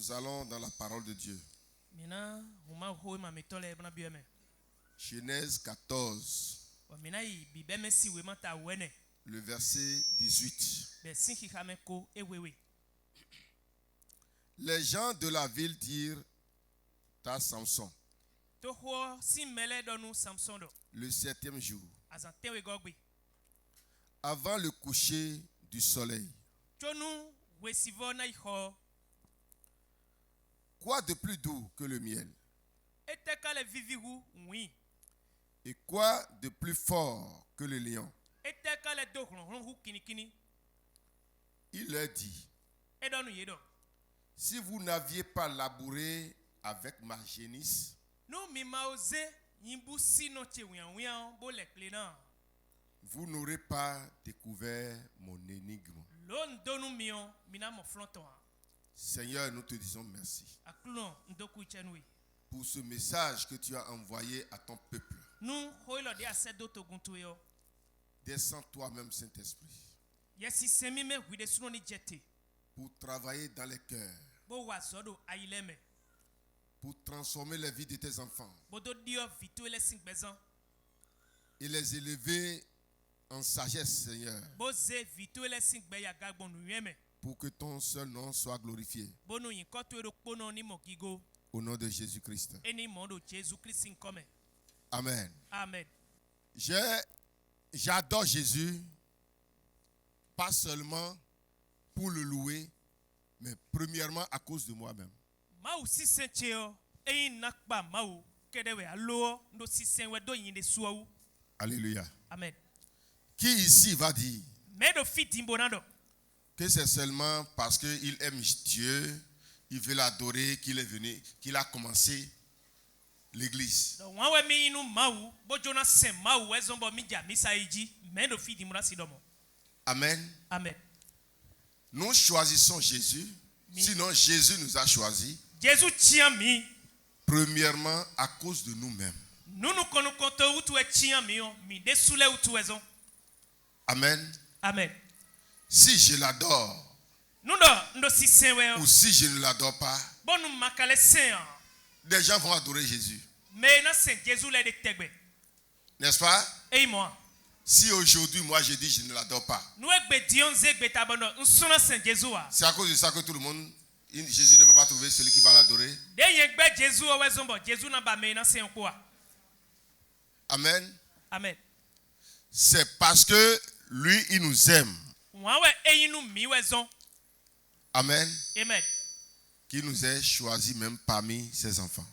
Nous allons dans la parole de Dieu. Genèse 14, le verset 18. Les gens de la ville dirent à Samson, le 7e jour, avant le coucher du soleil, quoi de plus doux que le miel? Et quoi de plus fort que le lion? Il leur dit, si vous n'aviez pas labouré avec ma génisse, vous n'aurez pas découvert mon énigme. Seigneur, nous te disons merci pour ce message que tu as envoyé à ton peuple. Descends toi-même, Saint-Esprit, pour travailler dans les cœurs, pour transformer les vies de tes enfants et les élever en sagesse, Seigneur, pour que ton seul nom soit glorifié. Au nom de Jésus-Christ. Amen. Amen. J'adore Jésus, pas seulement pour le louer, mais premièrement à cause de moi-même. Alléluia. Amen. Qui ici va dire que c'est seulement parce qu'il aime Dieu, il veut l'adorer, qu'il est venu, qu'il a commencé l'église? Amen. Amen. Nous choisissons Jésus, sinon Jésus nous a choisis. Premièrement à cause de nous-mêmes. Amen. Amen. Si je l'adore ou si je ne l'adore pas, des gens vont adorer Jésus. N'est-ce pas? Si aujourd'hui moi je dis je ne l'adore pas, c'est à cause de ça que tout le monde, Jésus ne va pas trouver celui qui va l'adorer. Amen. Amen. C'est parce que lui il nous aime. Amen. Amen. Qui nous a choisi même parmi ses enfants.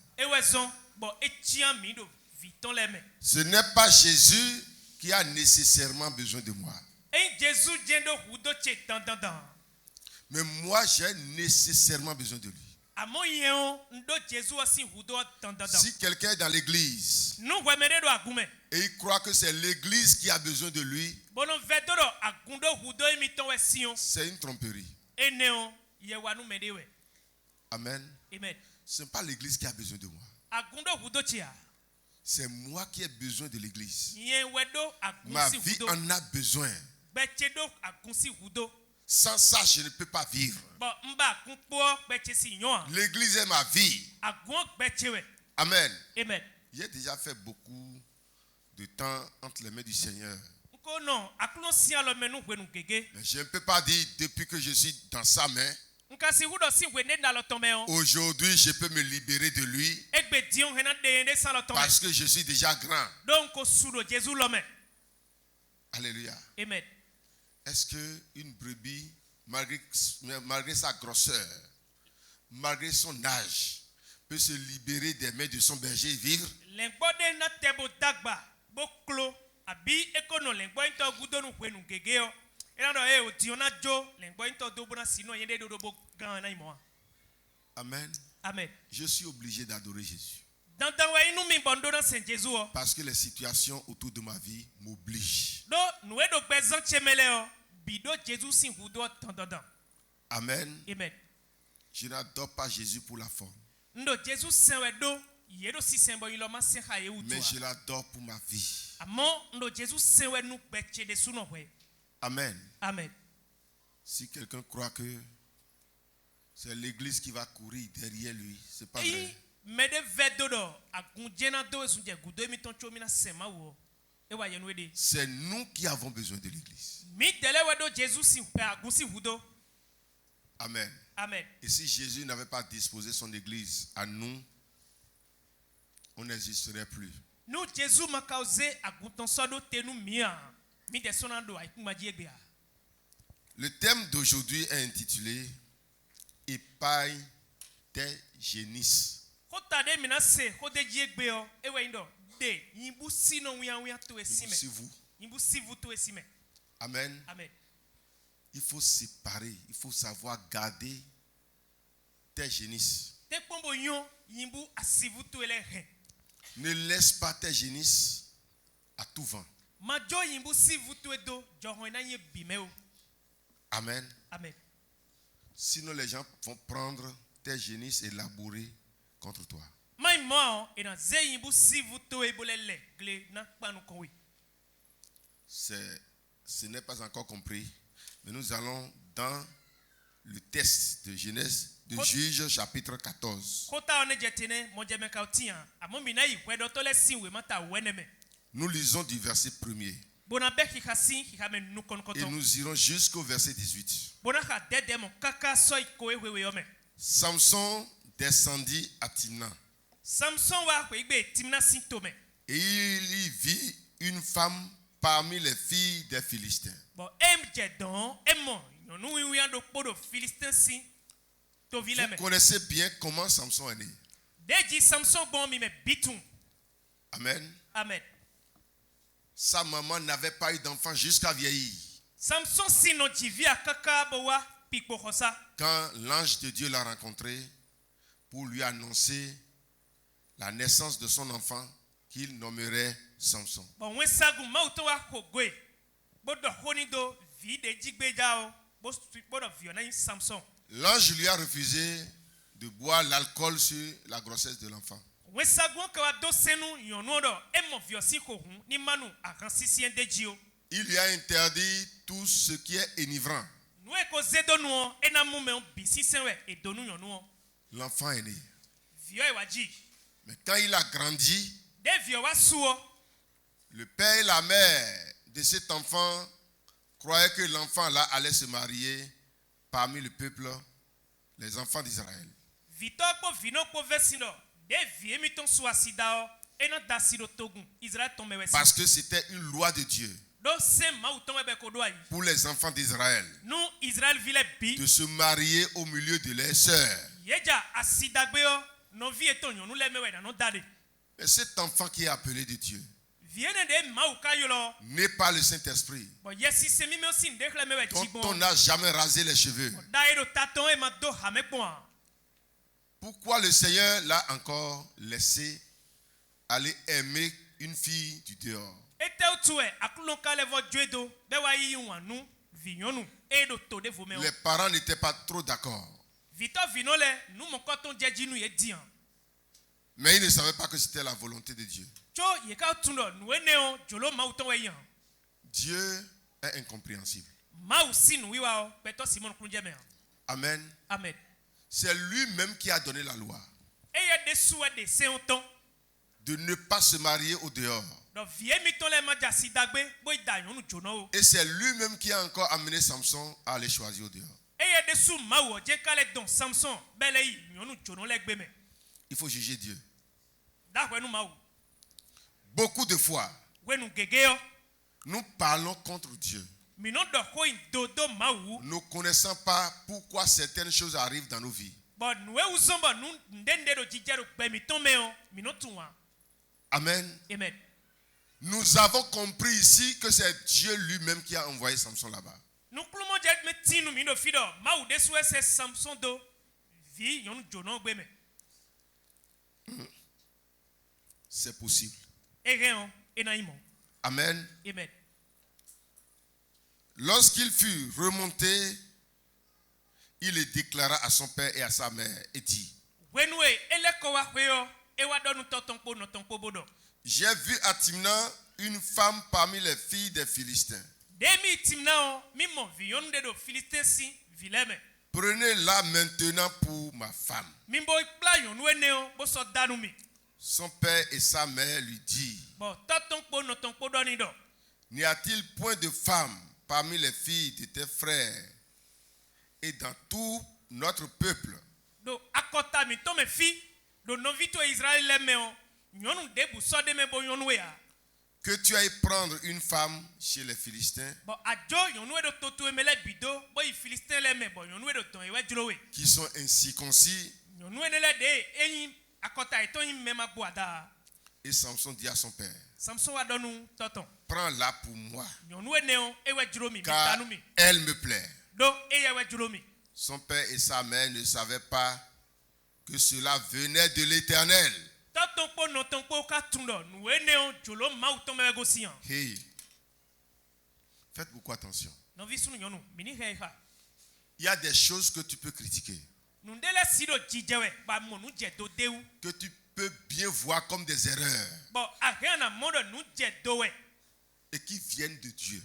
Ce n'est pas Jésus qui a nécessairement besoin de moi. Mais moi j'ai nécessairement besoin de lui. Si quelqu'un est dans l'église et il croit que c'est l'église qui a besoin de lui, c'est une tromperie. Amen. Amen. Ce n'est pas l'église qui a besoin de moi. C'est moi qui ai besoin de l'église. Ma vie en a besoin. Sans ça, je ne peux pas vivre. L'église est ma vie. Amen. Amen. J'ai déjà fait beaucoup de temps entre les mains du Seigneur. Mais je ne peux pas dire depuis que je suis dans sa main, aujourd'hui je peux me libérer de lui parce que je suis déjà grand. Alléluia. Amen. Est-ce qu'une brebis, malgré sa grosseur, malgré son âge, peut se libérer des mains de son berger et vivre? Amen. Amen. Je suis obligé d'adorer Jésus. Parce que les situations autour de ma vie m'obligent. Amen. Amen. Je n'adore pas Jésus pour la forme. Mais je l'adore pour ma vie. Amen. Amen. Si quelqu'un croit que C'est l'église qui va courir derrière lui. C'est pas vrai. C'est nous qui avons besoin de l'église. Amen. Amen. Et si Jésus n'avait pas disposé son église à nous, on n'existerait plus. Nous Jésus m'a causé à Goutonsodo tenu mia. Mi de sonando a ikumajiebia. Le thème d'aujourd'hui est intitulé Épaille des génisses. Kotade minase kode jiebeo ewe indo de yimbu sino wiya to esime. C'est vous. Yimbu sivu to esime. Amen. Amen. Il faut séparer, il faut savoir garder tes génisses. Te pombo yon yimbu asivu to ele hen. Ne laisse pas tes génisses à tout vent. Majo yimbu sivu to edo johon na ye bimeo. Amen. Amen. Sinon les gens vont prendre tes génisses et labourer contre toi. Mai mo ena ze yimbu sivu to ebolele gle na panu konwi. Ce n'est pas encore compris, mais nous allons dans le test de Genèse, de Juge chapitre 14. Nous lisons du verset 1er. Et nous irons jusqu'au verset 18. Samson descendit à Timna. Et il y vit une femme parmi les filles des Philistins. Vous connaissez bien comment Samson est né. Amen. Amen. Sa maman n'avait pas eu d'enfant jusqu'à vieillir. Quand l'ange de Dieu l'a rencontré pour lui annoncer la naissance de son enfant qu'il nommerait Samson. L'ange lui a refusé de boire l'alcool sur la grossesse de l'enfant. Il lui a interdit tout ce qui est enivrant. L'enfant est né. Mais quand il a grandi, le père et la mère de cet enfant croyaient que l'enfant là allait se marier parmi le peuple, les enfants d'Israël. Parce que c'était une loi de Dieu pour les enfants d'Israël de se marier au milieu de leurs sœurs. Mais cet enfant qui est appelé de Dieu n'est pas le Saint-Esprit, dont on n'a jamais rasé les cheveux. Pourquoi le Seigneur l'a encore laissé aller aimer une fille du dehors? Les parents n'étaient pas trop d'accord. Mais ils ne savaient pas que c'était la volonté de Dieu. Dieu est incompréhensible. Amen. Amen. C'est lui-même qui a donné la loi de ne pas se marier au dehors. Et c'est lui-même qui a encore amené Samson à aller choisir au dehors. Il faut juger Dieu. Beaucoup de fois, nous parlons contre Dieu, ne connaissant pas pourquoi certaines choses arrivent dans nos vies. Amen. Amen. Nous avons compris ici que c'est Dieu lui-même qui a envoyé Samson là-bas. C'est possible. Amen. Amen. Lorsqu'il fut remonté, il le déclara à son père et à sa mère et dit: j'ai vu à Timna une femme parmi les filles des Philistins. Prenez-la maintenant pour ma femme. Mimbo ikpla yonu eneo bo so danu mi. Son père et sa mère lui dirent, Bo taton po no ton po doni do. n'y a-t-il point de femme parmi les filles de tes frères et dans tout notre peuple Do akota mi to me fi do novito Israël le meo. Nyonu debu so de me bo yonu ya. que tu ailles prendre une femme chez les Philistins Bon, adjo yonu edo totu emele bido, bo i Philistin le me bon yonu edo ton ewe julowe. qui sont incirconcis. Yonu enele de enyi akota eto yin mema boada. Et Samson dit à son père, Samson wa donu toton. prends-la pour moi, Yonu eneo ewe julomi car bitanu mi. elle me plaît. Do ewe julomi. Son père et sa mère ne savaient pas que cela venait de l'Éternel. Toton po no ton po ka tundo, nu eneo julo ma uton mewe go sian. Hey, faites beaucoup attention. No visunu yonu, mini heha. Il y a des choses que tu peux critiquer, Nundele sido jijewe, ba monu je do deu. que tu peux bien voir comme des erreurs Bon, ahena modo nu je dowe. et qui viennent de Dieu.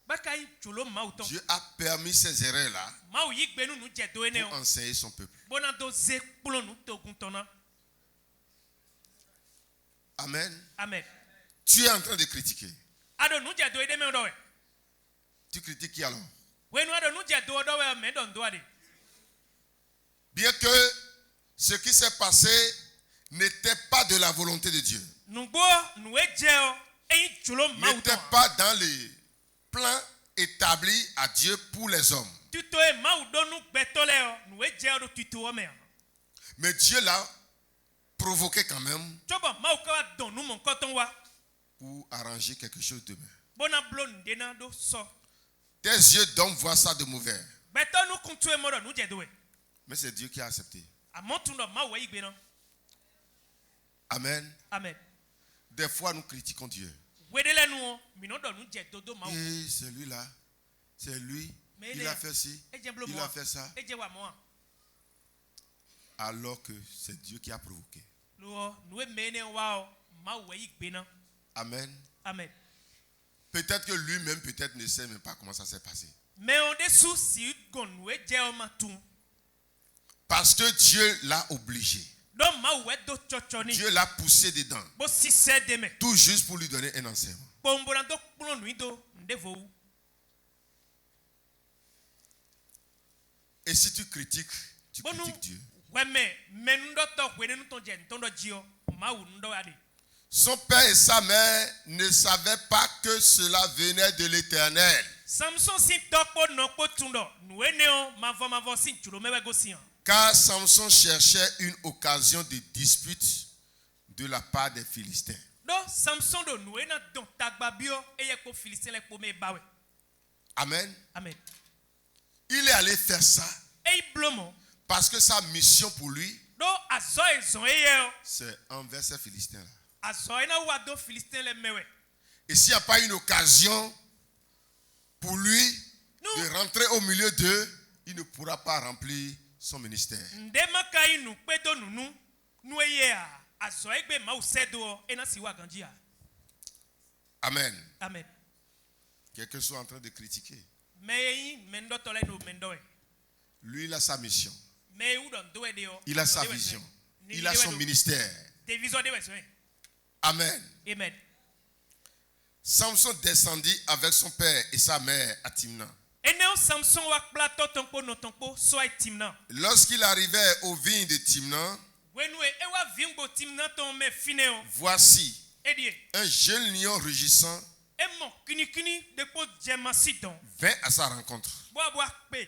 Bakai julo ma uton. Dieu a permis ces erreurs-là Ma uyi gbenu nu je do eneo. pour enseigner son peuple. Bona do ze kpulo nu to guntona. Amen. Amen. Tu es en train de critiquer. Ado nu je do ede me dowe. Tu critiques qui alors? Wenu ado nu je do dowe me don do ade. Bien que ce qui s'est passé n'était pas de la volonté de Dieu, Nugbo nu ejeo eyin julo ma n'était uton. pas dans les plans établis à Dieu pour les hommes. Tuto e ma udo nu gbetole o, nu ejeo do tutu o me. Mais Dieu l'a provoqué quand même Chobo ma ukawa don nu mon koton wa. pour arranger quelque chose de bien. Bona blo ndena do so. Tes yeux d'homme voient ça de mauvais. Beto nu kuntu e modo nu je dowe. Mais c'est Dieu qui a accepté. Amontundo ma we igbe no. Amen. Amen. Des fois, nous critiquons Dieu. Wedele nu o, minodo nu je dodo ma. Et c'est lui là. C'est lui. Mais Il a fait ci. Il a fait ça. Eje wa mo. Alors que c'est Dieu qui a provoqué. Lo nu e mene wa o, ma we igbe no. Amen. Amen. Peut-être que lui-même, peut-être ne sait même pas comment ça s'est passé. Mais on dessous si gon nu eje o ma tu. Parce que Dieu l'a obligé. Don ma we do chochoni. Dieu l'a poussé dedans. Bo si se de me. Tout juste pour lui donner un enseignement. Bombona do kpulo nu do ndevo. Et si tu critiques Bonu Dieu. weme menundo to wene nu ton je ntondo jio ma wu ndo ade. Son père et sa mère ne savaient pas que cela venait de l'Éternel. Samson si tokpo no po tundo nu eneo mavo si chulo mewe go sian. Car Samson cherchait une occasion de dispute de la part des Philistins. Do Samson do nu ena don tagbabio eye ko Philistin le po me bawe. Amen. Amen. Il est allé faire ça Ei blomo parce que sa mission pour lui, do azo ezon eye c'est envers ces Philistins-là. azo ena wa do Philistin le mewe. Et s'il n'y a pas une occasion pour lui Non. de rentrer au milieu d'eux, il ne pourra pas remplir son ministère. Ndema kai nu pedo nu eye a azo egbe ma usedo ena si wa ganjia. Amen. Amen. Quelqu'un soit en train de critiquer. Mais mendo tole no mendoe. Lui, il a sa mission. Mais où don doe deo. Il a sa vision. Il a son ministère. Des visions de besoin. Amen. Amen. Samson descendit avec son père et sa mère à Timna. Eneo Samson wa plateau tonko no tonko so ai timna. Lorsqu'il arrivait aux vignes de Timna, Wenue ewa vimbo timna ton me fineo. voici Edie. un jeune lion rugissant Emo kini de po jema sidon. vint à sa rencontre. Boa pe.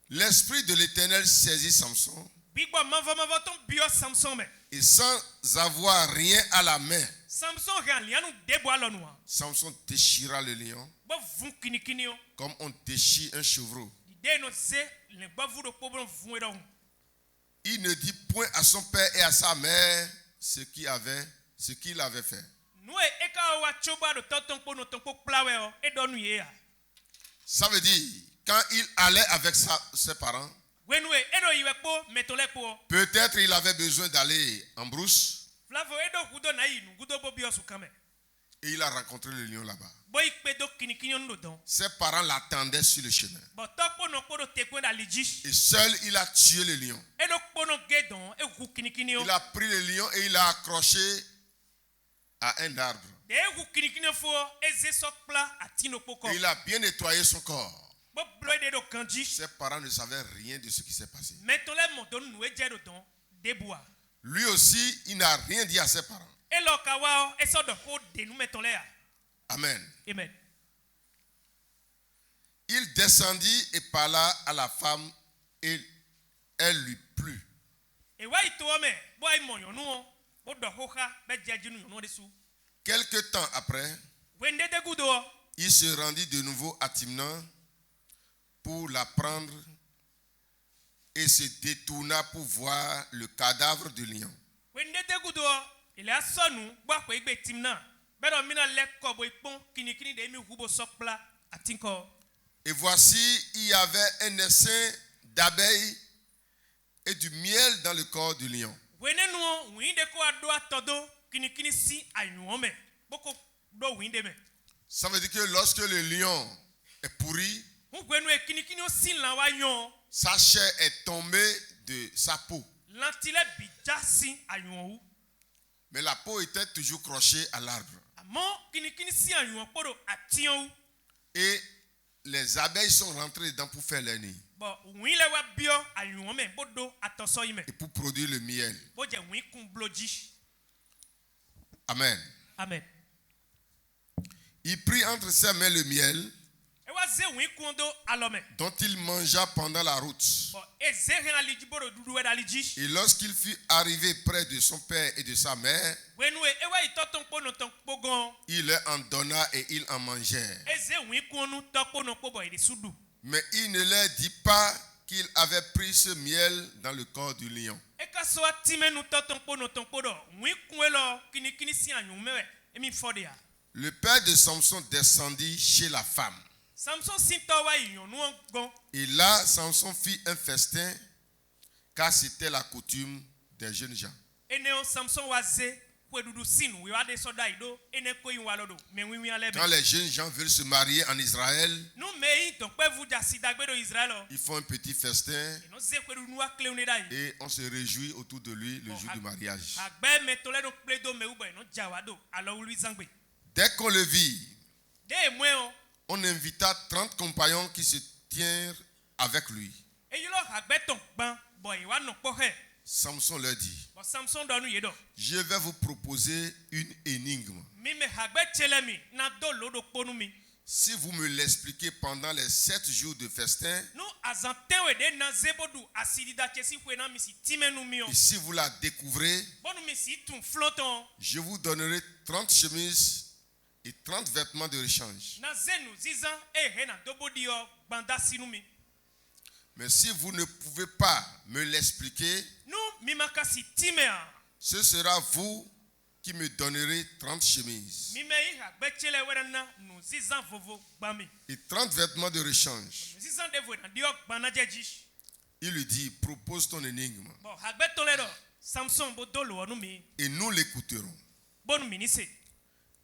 L'esprit de l'Éternel saisit Samson Bigbo mavo ton bio Samson me. et sans avoir rien à la main, Samson ran lianu debo alonwa. Samson déchira le lion Bo vun kini o. comme on déchire un chevreau. De no se le bavu do pobon vun edon. Il ne dit point à son père et à sa mère ce qu'il avait fait. Nous eka wa choba do tonko no tonko plawe o edonu ye ya. Ça veut dire, quand il allait avec ses parents, Wenue edo iwe po metole po. peut-être il avait besoin d'aller en brousse Flavo edo gudo na inu gudo bo bio su kame. et il a rencontré le lion là-bas. Boy pedo kinikini onu do don. Ses parents l'attendaient sur le chemin. Bo to kpono kpodo tekwe da liji. Et seul, il a tué le lion. E do kpono ge don e ku kinikini o. Il a pris le lion et il l'a accroché à un arbre. De e ku kinikini fo eze sokpla atino poko. Et il a bien nettoyé son corps. Bo bloy de do kanji. Ses parents ne savaient rien de ce qui s'est passé. Meton le mo don nu e je do don deboa. Lui aussi, il n'a rien dit à ses parents. E lo kawa o e so do ko de nu meton le ya. Amen. Amen. Il descendit et parla à la femme et elle lui plut. E wa ito me bo ai mo yonu o bo do hoha be jeju nu yonu de su. Quelque temps après, Wende de gudo o. il se rendit de nouveau à Timna pour la prendre et se détourna pour voir le cadavre du lion. Wende de gudo o. Ile asonu gba ko igbe timna. Be do mi na le ko bo ipon kinikini de mi hubo sokpla atinko. Et voici, il y avait un essaim d'abeilles et du miel dans le corps du lion. Wende nu winde ko ado atodo kinikini si ayun me. Boko do winde me. Ça veut dire que lorsque le lion est pourri, Ngwenu e kinikini o sin la wa yon. sa chair est tombée de sa peau. Lantile bijasi ayun ou. Mais la peau était toujours crochée à l'arbre. Amo kinikini si ayun podo ation ou. Et les abeilles sont rentrées dedans pour faire leur nid Bon, wile wa bio ayun me bodo atoso yime. et pour produire le miel. Bo je win kun bloji. Amen. Amen. Il prit entre ses mains le miel E wa ze win kun do alome. dont il mangea pendant la route. Bon, e ze hen aliji bodo dudu we daliji. Et lorsqu'il fut arrivé près de son père et de sa mère, Wenu e wa itoton pono ton pogon. il leur en donna et ils en mangèrent. E ze win kun nu to pono pobo ide sudu. Mais il ne leur dit pas qu'il avait pris ce miel dans le corps du lion. E ka so atime nu toton pono ton podo. Win kun lo kinikini si ayun mewe. Emi fode ya. Le père de Samson descendit chez la femme. Samson sinto wa yon nu gon. Et là, Samson fit un festin, car c'était la coutume des jeunes gens. Eneo Samson wa ze kwe dudu sinu. We wa de soda ido. Ene ko yin wa lodo. Me win win alebe. Quand les jeunes gens veulent se marier en Israël, Nou me yi ton pe vu jasi dagbe do Israël. ils font un petit festin No ze kwe dudu wa kle une dai. et on se réjouit autour de lui le jour du mariage. Agbe me tole do ple do me ubo no jawado. Alo ulu zangbe. Dès qu'on le vit, De mwen o. on invita 30 compagnons qui se tinrent avec lui. E yi lo agbe ton gban. Bo yi wa no po he. Samson leur dit, Bo Samson do nu ye do. je vais vous proposer une énigme. Mi me agbe chele mi na do lo do ponu mi. Si vous me l'expliquez pendant les 7 jours de festin, Nou azanten we de na zebodu asidi da chesi kwe na mi si time nu mi o. et si vous la découvrez, Bonu mi si tun floton. je vous donnerai 30 chemises et 30 vêtements de rechange. Na zenu zizan e he na dobodi o gbanda sinu mi. Mais si vous ne pouvez pas me l'expliquer, Nou mi maka si time a. ce sera vous qui me donnerez 30 chemises Mi me yi agbe chele we na nu zizan vovo gbami. et 30 vêtements de rechange. Nu zizan de vo na dio gbana jeji. Il lui dit, propose ton énigme Bon agbe tole do. Samson bo do lo nu mi. et nous l'écouterons. Bonu mi ni se.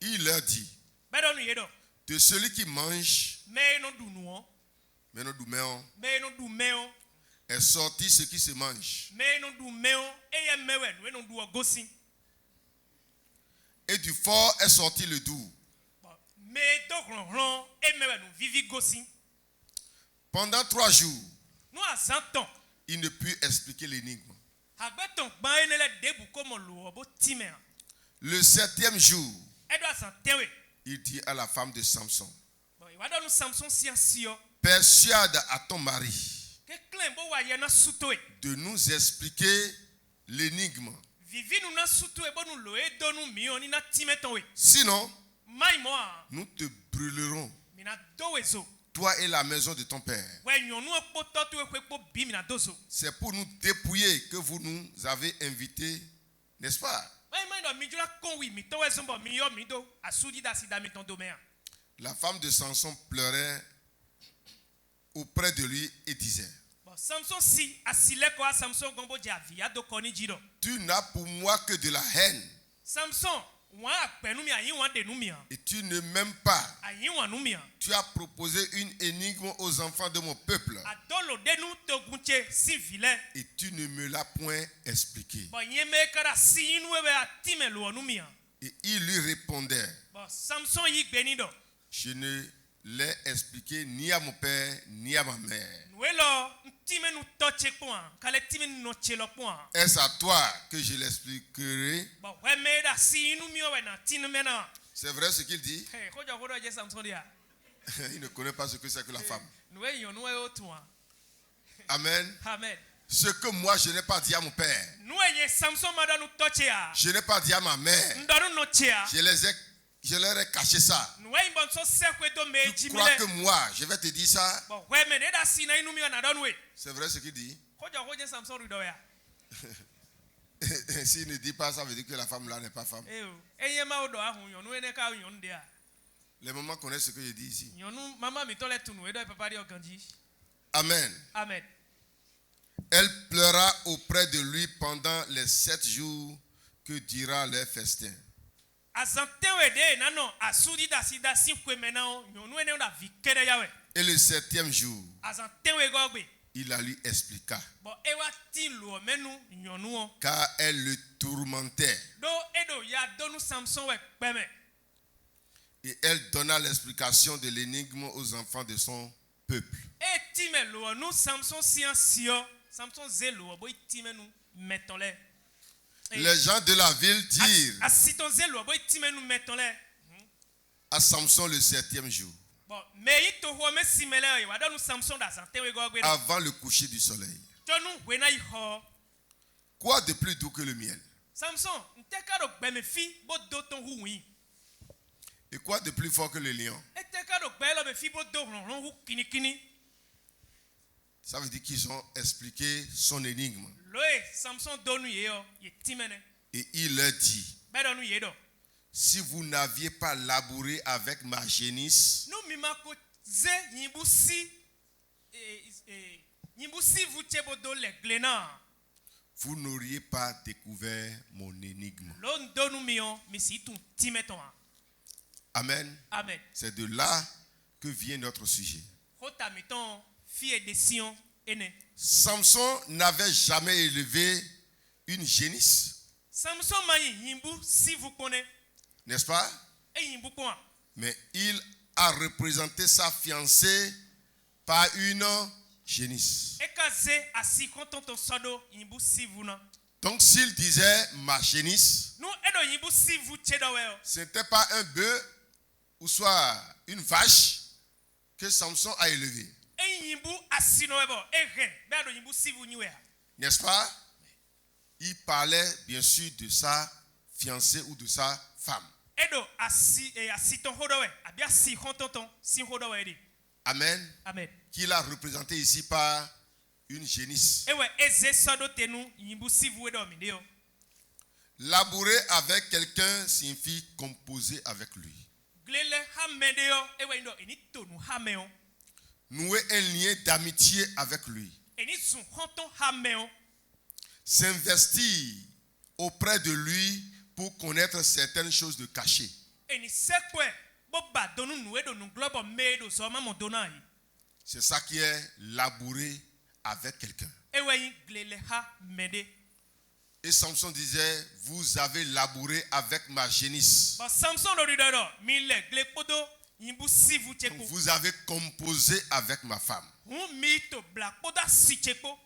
Il leur dit, Be do nu ye do. de celui qui mange, Me no du nu o. maintenant Douméon, Me no du me o. est sorti ce qui se mange. Me no du me o. E ye mewe nu e no du o gosi. Et du fort est sorti le doux. Bon me do ron e mewe nu vivi gosi. Pendant 3 jours, Nou azanton. il ne put expliquer l'énigme. Agbe ton gban ene le debu ko mo lo bo time a. Le 7e jour, E do azanten we. il dit à la femme de Samson, Bon yi wa do nu Samson si asio. persuade à ton mari Ke klen bo wa ye na suto e. de nous expliquer l'énigme. Vivi nou na suto e bo nou lo e do nou mi o ni na time ton we. Sinon, Mai mo a. nous te brûlerons, Mi na do we zo. toi et la maison de ton père. We nyon nou po totu e kwe po bi mi na do zo. C'est pour nous dépouiller que vous nous avez invités, n'est-ce pas? Mai do mi jula kon wi mi to we zo bo mi yo mi do. Asudi da si da mi ton do me a. La femme de Samson pleurait auprès de lui et disait, Bon Samson si asile ko a Samson gombo ja vi a do koni jiro. tu n'as pour moi que de la haine. Samson Et tu ne m'aimes pas. Ayi wan nu mia. Tu as proposé une énigme aux enfants de mon peuple. Adolo denu togunche si vile. Et tu ne me l'as point expliqué. Bon yeme kara si inu ebe atime lo nu mia. Et il lui répondait, Bon Samson yi gbenido. je ne l'ai expliqué ni à mon père ni à ma mère. Nuelo ntime nu toche point. Kale time nu chelo point. Est-ce à toi que je l'expliquerai? Bon weme da si inu mi owe na tinu mena. C'est vrai ce qu'il dit? Hey, koja kodo je Samson dia. Il ne connaît pas ce que c'est que la femme. Nue yon nue otua. Amen. Amen. Ce que moi je n'ai pas dit à mon père, Nue ye Samson madanu toche a. je n'ai pas dit à ma mère, Ndanu no chea. je leur ai caché ça. Nue imbon so sekwe do Tu meji crois que mile. moi je vais te dire ça? Bon weme ne da si na inu mi na donwe. C'est vrai ce qu'il dit? Koja koje Samson rido ya. S'il ne dit pas ça, veut dire que la femme là n'est pas femme. Eye ma odo ahun yon nu ne ka yon dia. Les mamans connaissent ce que je dis ici. Yon nu mama mi tole tunu edo papa ri oganji. Amen. Amen. Elle pleura auprès de lui pendant les 7 jours que dura leur festin. Azantewe de nano asudi da si kwemena yon nu ne da vikere yawe. Et le 7e jour, Azantewe gogbe. il la lui expliqua. Bon ewa ti lo menu yon nu. Car elle le tourmentait. Do edo ya donu Samson we peme. Et elle donna l'explication de l'énigme aux enfants de son peuple. E time lo nu Samson sio. Samson zelo boy time nu metole. Les gens de la ville dirent Asiton zelo boy time nu metole. à Samson le 7e jour, Bon, mais il to ho me simele wa donu Samson da santewe gogbe. avant le coucher du soleil. Tonu wena i ho. Quoi de plus doux que le miel? Samson, nteka do gbe me fi bo do ton hu wi. Et quoi de plus fort que le lion? Eteka do gbe lo me fi bo do ronron hu kini. Ça veut dire qu'ils ont expliqué son énigme. Loe Samson donu ye yo, ye timene. Et il leur dit, Be donu ye do. si vous n'aviez pas labouré avec ma génisse, Nu mi mako ze yimbusi yimbusi vu chebo do le glena. vous n'auriez pas découvert mon énigme. Lo ndonu mi on mi si tun timeton. Amen. Amen. C'est de là que vient notre sujet. Hota miton fi e de Sion ene. Samson n'avait jamais élevé une génisse, Samson mayi yimbu si vous connaissez. n'est-ce pas? E yimbu kwa. Mais il a représenté sa fiancée par une génisse. Ekaze asi kontonto sodo yimbu si vous na. Donc s'il disait ma génisse, Nu edo yimbu si vous chedowe. ce n'était pas un bœuf ou soit une vache que Samson a élevé, E yimbu asi no ebo ehen be ado yimbu si vous niwe. n'est-ce pas? Il parlait bien sûr de sa fiancée ou de sa femme. Edo asi ton hodowe abi asi kontonton si hodowe di. Amen. Amen. Qu'il a représenté ici par une génisse. Ewe eze sodo tenu yimbu si vous edo mideo. Labourer avec quelqu'un signifie composer avec lui. Glele hamedeo ewe ndo eni tonu hameo. Nouer un lien d'amitié avec lui. Eni sun konton hameo. S'investir auprès de lui pour connaître certaines choses de cachées. Eni sekwe bo ba donu nu edo nu globo medo so mamo donai. C'est ça qui est labourer avec quelqu'un. Ewe yin glele ha mede. Et Samson disait, vous avez labouré avec ma génisse. Ba Samson do dido mi le gle podo yimbu si vous Donc, cheko. vous avez composé avec ma femme. Hu mi to bla poda si cheko.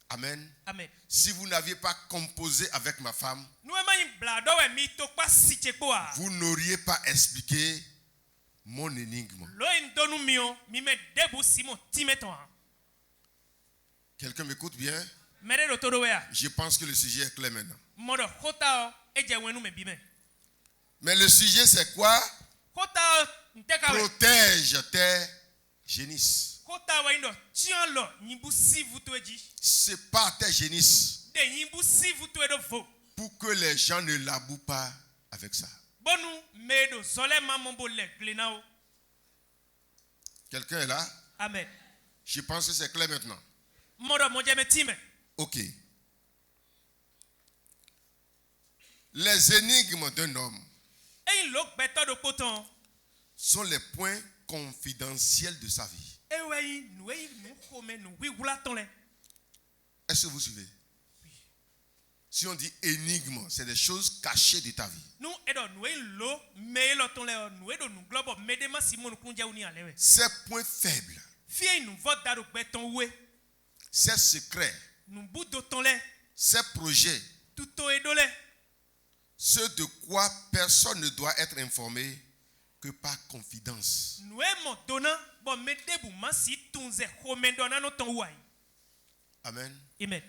Amen. Amen. Si vous n'aviez pas composé avec ma femme, Nu ema yin bla do we mi to pa si cheko a. vous n'auriez pas expliqué mon énigme. Lo yin donu mi o mi me debu si mo timeton a. Quelqu'un m'écoute bien? Mere do todo we a. Je pense que le sujet est clair maintenant. Modo hota o eje wenu me bime. Mais le sujet c'est quoi? Hota nteka we. Protège tes génisses. Hota we ndo tian lo yimbu si vous to eji. C'est pas tes génisses De yimbu si vous to edo vo. pour que les gens ne labourent pas avec ça. Bonu medo zole mamombo le glena o. Quelqu'un est là? Amen. Je pense que c'est clair maintenant. Modo mo je me time. Ok. Les énigmes d'un homme eyin lo gbɛtɔ do kpɔtɔn. sont les points confidentiels de sa vie. Ewe yi nu xɔme nu wiwula tɔn lɛ. Est-ce que vous suivez? Si on dit énigme, c'est des choses cachées de ta vie. Nu eɖɔ nu eyi lo me lɔ tɔn lɛ nu eɖo nu glɔbɔ me de ma si mo nukun jɛ wuni alɛ wɛ. Ces points faibles, Fie nu vɔ da do gbɛtɔn we. ces secrets, Nu bu do tɔn lɛ. ces projets, Tuto eɖo lɛ. ce de quoi personne ne doit être informé que par confidence. Nu emɔ dona bɔn me debu ma si tun zɛ xɔme dɔ nanu tɔn wa yi. Amen. Amen.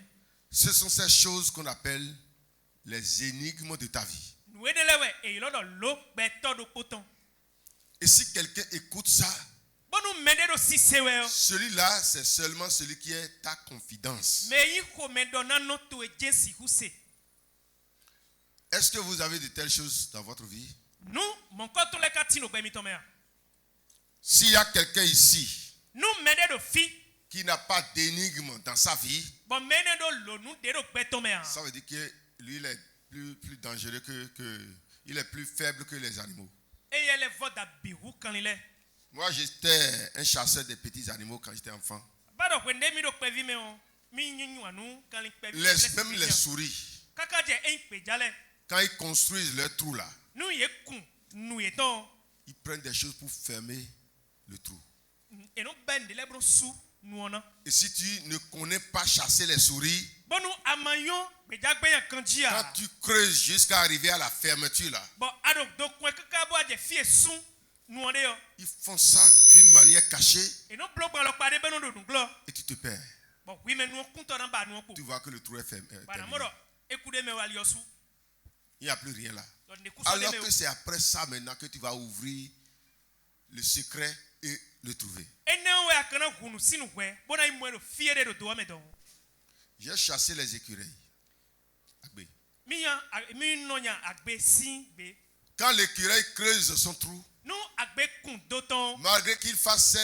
Ce sont ces choses qu'on appelle les énigmes de ta vie. Nu eɖe lɛ wɛ eyi lɔ dɔ lo gbɛtɔ do kpɔtɔn. Et si quelqu'un écoute ça, Bɔnu me de do sise wɛ o. celui-là, c'est seulement celui qui est ta confidence. Me yi xɔme dɔ nanu to edze si huse. Est-ce que vous avez de telles choses dans votre vie? Nu mɔkɔ to lɛ ka ti no gbɛmi tɔmɛ ya. S'il y a quelqu'un ici Nu me de do fi. qui n'a pas d'énigme dans sa vie, Bɔn me ne do lo nu de do gbɛtɔmɛ ya. ça veut dire que lui, il est plus dangereux il est plus faible que les animaux. Eye lɛ vɔ da bihu kan lɛ. Moi, j'étais un chasseur de petits animaux quand j'étais enfant. Bado ko nde mi do kpɛvi me o. Mi nyinyu anu kan li kpɛvi. Même les souris, Kaka jɛ eyin kpedza lɛ. quand ils construisent leur trou là, Nu ye kun nu ye tɔn. ils prennent des choses pour fermer le trou. Enu bɛ nde lɛ bro su nuɔna. Et si tu ne connais pas chasser les souris, Bɔnu amayon gbedzagbɛya kan dzi quand a. tu creuses jusqu'à arriver à la fermeture là, Bɔn ado do kɔn kaka bɔ adze fie sun nuɔ de yɔ. ils font ça d'une manière cachée Enu blo gbalɔ kpa de bɛ nu do nuglɔ. et tu te perds. Bɔn wi me nuɔ kuntɔ na ba nuɔ Tu ko. vois que le trou est fermé. Bana terminé. mɔdɔ eku de me wa liɔ su. Il n'y a plus rien là. Dɔn ne kusɔ Alors de me que o. c'est après ça maintenant que tu vas ouvrir le secret et le trouver. Enewo ya kana hunu sinu hwɛ. Bona yi mɔ do fie de do do ame dɔn. J'ai chassé les écureuils. Agbe. Mi nɔnya agbe si gbe. Quand l'écureuil creuse son trou, Nu agbe kun do tɔn. malgré qu'il fasse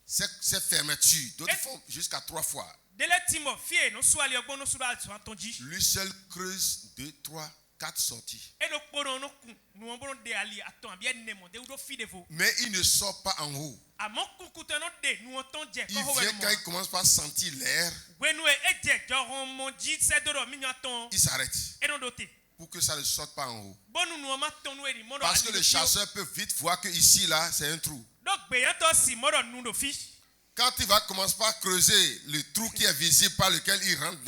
ses fermetures, d'autres font jusqu'à 3 fois. Dele timɔ fie no su ali ɔgbɔ no su do alisɔn atɔn dzi. Lui seul creuse 2, 3, 4 sorties. Edo kpɔnɔ no kun nuwɔn bolo de ali atɔn abi ene mɔ de do fi de vo. Mais il ne sort pas en haut. Àmọ́ kunkutɛ no de nuwɔn tɔn jɛ Il kɔhɔ vient wɛ quand il mɔ. commence par sentir l'air, Wenu ye edze jɔhɔn mɔ dzi sɛ do do mi nya tɔn. il s'arrête Eno do te. pour que ça ne sorte pas en haut. Bɔnu nuwɔn ma tɔn nu eri mɔ do Parce que le chasseur peut vite voir que ici là, c'est un trou. Do gbeyatɔ si mɔ do nu do fi. Quand il va commencer par creuser le trou qui est visible par lequel il rentre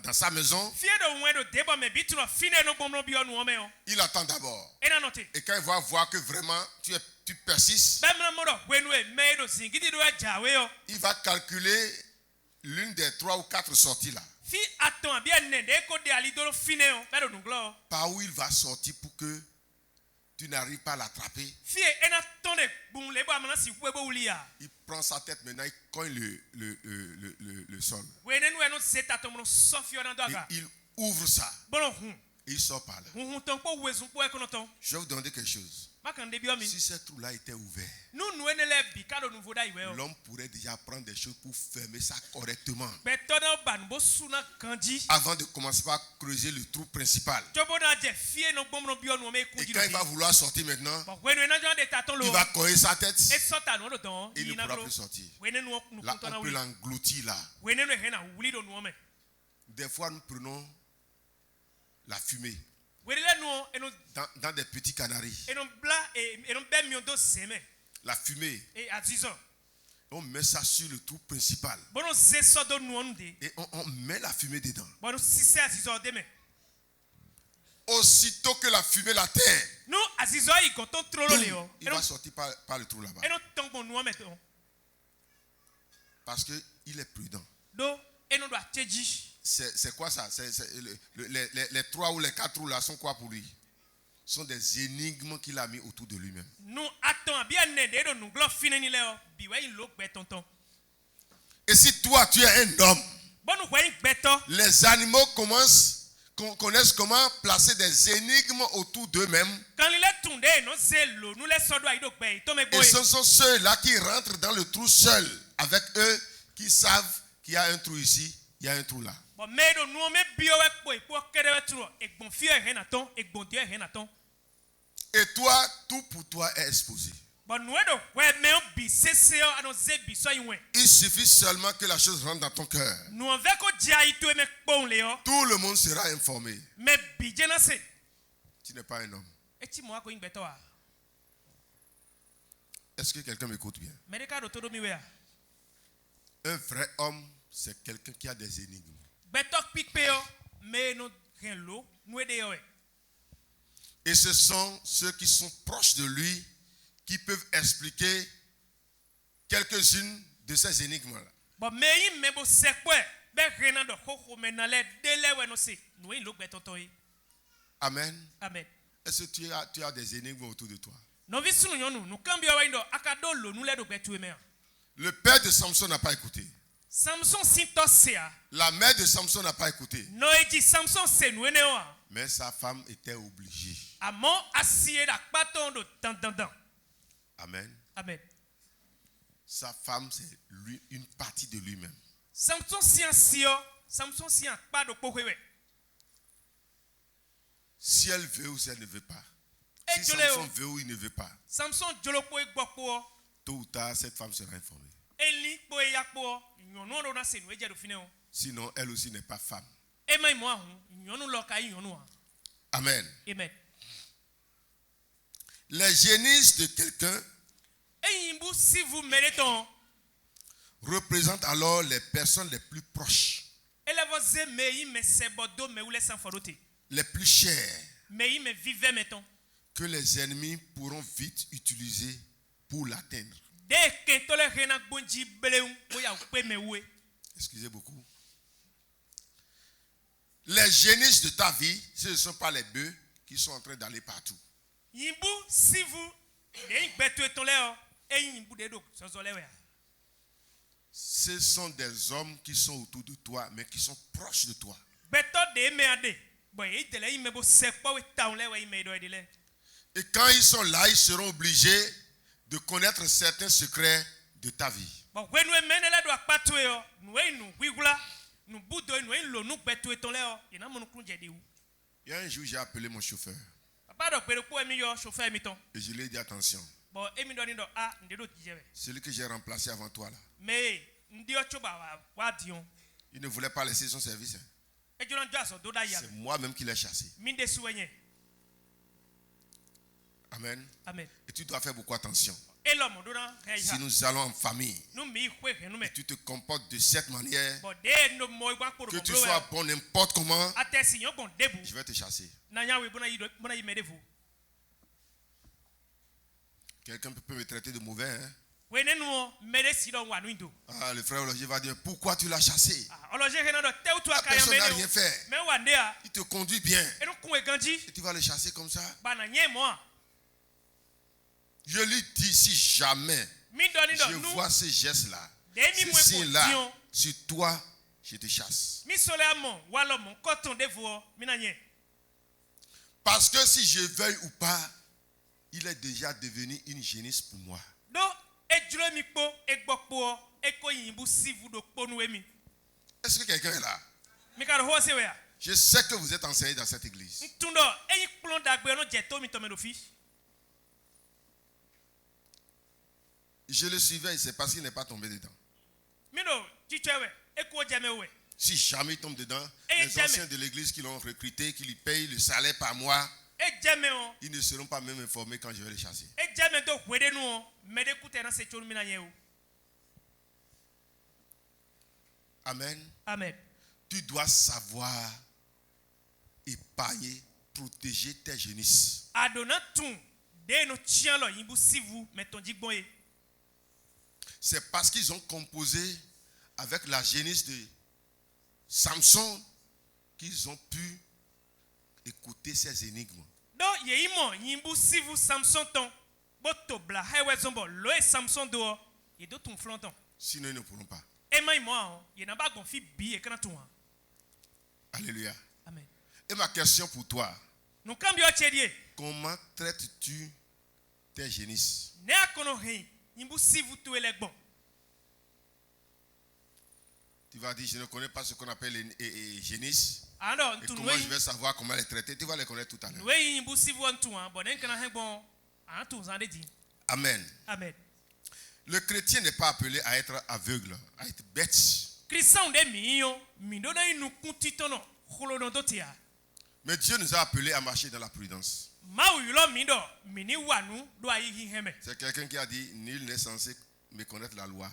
dans sa maison, Fie do wɛn do de bɔ mɛ bi tun fi ne no gbɔmɔ bi ɔ nuwɔn mɛ o. il attend d'abord. Ena nɔ te. Et quand il va voir que vraiment tu persistes, Bɛmina mɔ do wenu ye mɛ do zingidi do ɛdzawe yɔ. il va calculer l'une des 3 ou 4 sorties là, Fi atɔn abi ene de ko de ali do fi ne o. Bɛ do nuglɔ. par où il va sortir pour que tu n'arrives pas à l'attraper. Fie ena tɔn de gbun le bɔ amana si wɛ bɔ wuli ya. Il prend sa tête maintenant, il cogne le sol. Wene nu enu se ta tɔmɔ sɔn fi ɔna do aga. Il ouvre ça Bɔlɔ hun. et il sort par là. Hun tɔn kpɔ wezun kpɔ ɛkɔnɔ tɔn. Je vais vous demander quelque chose. Makan de bi ɔ mi. Si ce trou-là était ouvert, Nu nu ene lɛ bi ka do nuvo da yi wɛ o. l'homme pourrait déjà prendre des choses pour fermer ça correctement Gbɛtɔ na ba nubo suna kan dzi. avant de commencer par creuser le trou principal. Jɔbɔ na jɛ fie no gbɔmɔ bi ɔ nu ɔmɛ kun Et dzi quand il va do vouloir sortir maintenant, bi. Bɔn wenu ena jɔn de ta tɔn lo. il va cogner sa tête E sɔta nu do dɔn. et il ne Yi na pourra bolo. plus sortir. Wene nu Là, kuntɔ na on peut wuli. l'engloutir là. Wene nu hɛn na wuli do nu ɔmɛ. Des fois, nous prenons la fumée Wele lɛ nu enu dans des petits canaris. enu bla enu bɛ mi do sɛmɛ. La fumée, E azizɔ. on met ça sur le trou principal Bɔnu ze sɔ do nu ɔnu de. et on met la fumée dedans. Bɔnu sise azizɔ de mɛ. Aussitôt que la fumée l'atteint, Nu azizɔ yi gɔtɔn trolo le yɔ. il va sortir par le trou là-bas. Enu tɔn gbɔn nu ɔmɛ tɔn. Parce qu'il est prudent. Do enu do atse dzi. C'est quoi ça? Les 3 ou les 4 trous là sont quoi pour lui? Ce sont des énigmes qu'il a mis autour de lui-même. Nu atɔn abi ene de edo nuglɔ fine ni lɛ yɔ. Biwɛ yi lo gbɛ tɔntɔn. Et si toi tu es un homme, Bɔnu wɛ yi gbɛtɔ. les animaux connaissent comment placer des énigmes autour d'eux-mêmes. Kanlilɛ tun de eno ze lo nu lɛ sɔ do ayi do gbɛ yi tɔmɛ Et gbɔ ce ye. sont ceux-là qui rentrent dans le trou seuls avec eux qui savent qu'il y a un trou ici, il y a un trou là. Bon mais do nous me bio we po ipo kere tro egbon fi e na ton egbon de e na ton. Et toi, tout pour toi est exposé. Bon nous do we me bi seseo ano ze bi so yiwen. Il suffit seulement que la chose rentre dans ton cœur. Nous on veut ko dia itu e me pon le yo. Tout le monde sera informé. Me bi je na se. Tu n'es pas un homme. E ti mo ko ingbeto a. Est-ce que quelqu'un m'écoute bien? Medika do todo mi we a. Un vrai homme, c'est quelqu'un qui a des énigmes. Betok pikpe yo me no rien lo nous de yo. Et ce sont ceux qui sont proches de lui qui peuvent expliquer quelques-unes de ces énigmes-là. Bon mais il me bo sekwe be rien do koko me na le dele we no se. Nous lo gbetoto yi. Amen. Amen. Est-ce que tu as des énigmes autour de toi? No vi sunu nyonu nu kambia wa indo akado lo nu le do gbetu me. Le père de Samson n'a pas écouté. Samson sinto sea. La mère de Samson n'a pas écouté. No eji Samson se nu ene wa. Mais sa femme était obligée. Amo asie da paton do dan. Amen. Amen. Sa femme, c'est lui, une partie de lui-même. Samson sian pa do powewe. Si elle veut ou si elle ne veut pas. Et Si Samson veut ou il ne veut pas. Samson jolopo e gbopo. Tôt ou tard, cette femme sera informée. Eli po e yakpo. Nyonu do na se nu eje do fine o. Sinon, elle aussi n'est pas femme. E mai mo ahun. Nyonu lo ka nyonu a. Amen. Amen. Les génisses de quelqu'un Eyimbu si vous mettez représentent alors les personnes les plus proches, elevoze meyi me sebodo me ule sanforote. les plus chères, Meyi me vive meton. que les ennemis pourront vite utiliser pour l'atteindre. De ke tole rena gbonji beleun boya pe me we. Excusez beaucoup. Les génisses de ta vie, ce ne sont pas les bœufs qui sont en train d'aller partout. Yimbu si vous de gbetu eton le o eyimbu de do sozole we. Ce sont des hommes qui sont autour de toi, mais qui sont proches de toi. Beto de me ade. Bon e tele yime bo sekpo we taun le we yime do edile. Et quand ils sont là, ils seront obligés de connaître certains secrets de ta vie. Bon we nu menele do akpatu e o nu e nu wigula nu budo nu e lo nu gbetu eton le o ina mo nu kun je de wu. Il y a un jour, j'ai appelé mon chauffeur Papa do pere ko emi yo chauffeur mi ton. et je lui ai dit attention. Bon emi do ni do a ndedo jijewe. Celui que j'ai remplacé avant toi là, Mais ndi o choba wa dion. il ne voulait pas laisser son service. E jona do aso do da ya. C'est moi-même qui l'ai chassé. Minde suwenye. Amen. Amen. Et tu dois faire beaucoup attention. E lo mo do na Si heja. nous allons en famille, Nu mi kwe henu me. et tu te comportes de cette manière, Bon de no mo igba kporo que tu blo. sois bon n'importe comment, Atesi yon bon debu. je vais te chasser. Na nya we bona yi medevu. Quelqu'un peut me traiter de mauvais. Hein? We ne nu mede si do wa nu ndo. Ah, le frère Ologier va dire, pourquoi tu l'as chassé? Oloje hena do te utu La aka ya personne n'a mede. rien fait. Me wa nde a. Il te conduit bien. E nu kun e ganji. Et tu vas le chasser comme ça. Ba na nye mo. Je lui dis, si jamais Mi do ni je do nu. vois ce geste-là, Demi ce mwen ko signe-là, dion. sur toi, je te chasse. Mi sole amon walo mon koton devu o. Mi na nye. Parce que si je veuille ou pas, il est déjà devenu une génisse pour moi. Do ejuro mi po egbokpo eko yimbu sivu do ponu emi. Est-ce que quelqu'un est là? Mi ka ho se we a. Je sais que vous êtes enseigné dans cette église. Ntundo eyin plon dagbe no jeto mi tomedo fi. Je le suivais, c'est parce qu'il n'est pas tombé dedans. Mi no chichewe eko jeme we. Si jamais il tombe dedans, Et les jamais. anciens de l'église qui l'ont recruté, qui lui payent le salaire par mois, E jeme o. ils ne seront pas même informés quand je vais les chasser. E jeme do hwede nu o. Me de kute na se chonu mi na nye o. Amen. Amen. Tu dois savoir épargner, protéger tes génisses. Adona tun de no chian lo yimbu sivu meton jigbon e. C'est parce qu'ils ont composé avec la génisse de Samson qu'ils ont pu écouter ces énigmes. Do ye imo yimbu sivu Samson ton. Boto bla hewe zombo lo e Samson do o. Ye do tun flonton. Sinon, ils ne pourront pas. E mai mo a ye na ba gon fi bi e kana tun a. Alléluia. Amen. Et ma question pour toi, Nou kambio chedie. comment traites-tu tes génisses? Ne akono hein yimbu sivu tu elegbon. Tu vas dire, je ne connais pas ce qu'on appelle les génisses. ando Et tu comment je vais savoir comment les traiter? Tu vas les connaître tout à l'heure. noé yimbu sivu antu an bon enkana he bon an tu zande di. Amen. Amen. Le chrétien n'est pas appelé à être aveugle, à être bête. Christian de miyo mi do na inu kuntitono kholono dotia. Mais Dieu nous a appelés à marcher dans la prudence. Ma uyulo mi do mini wanu do ayi hi heme. C'est quelqu'un qui a dit, nul n'est censé méconnaître la loi.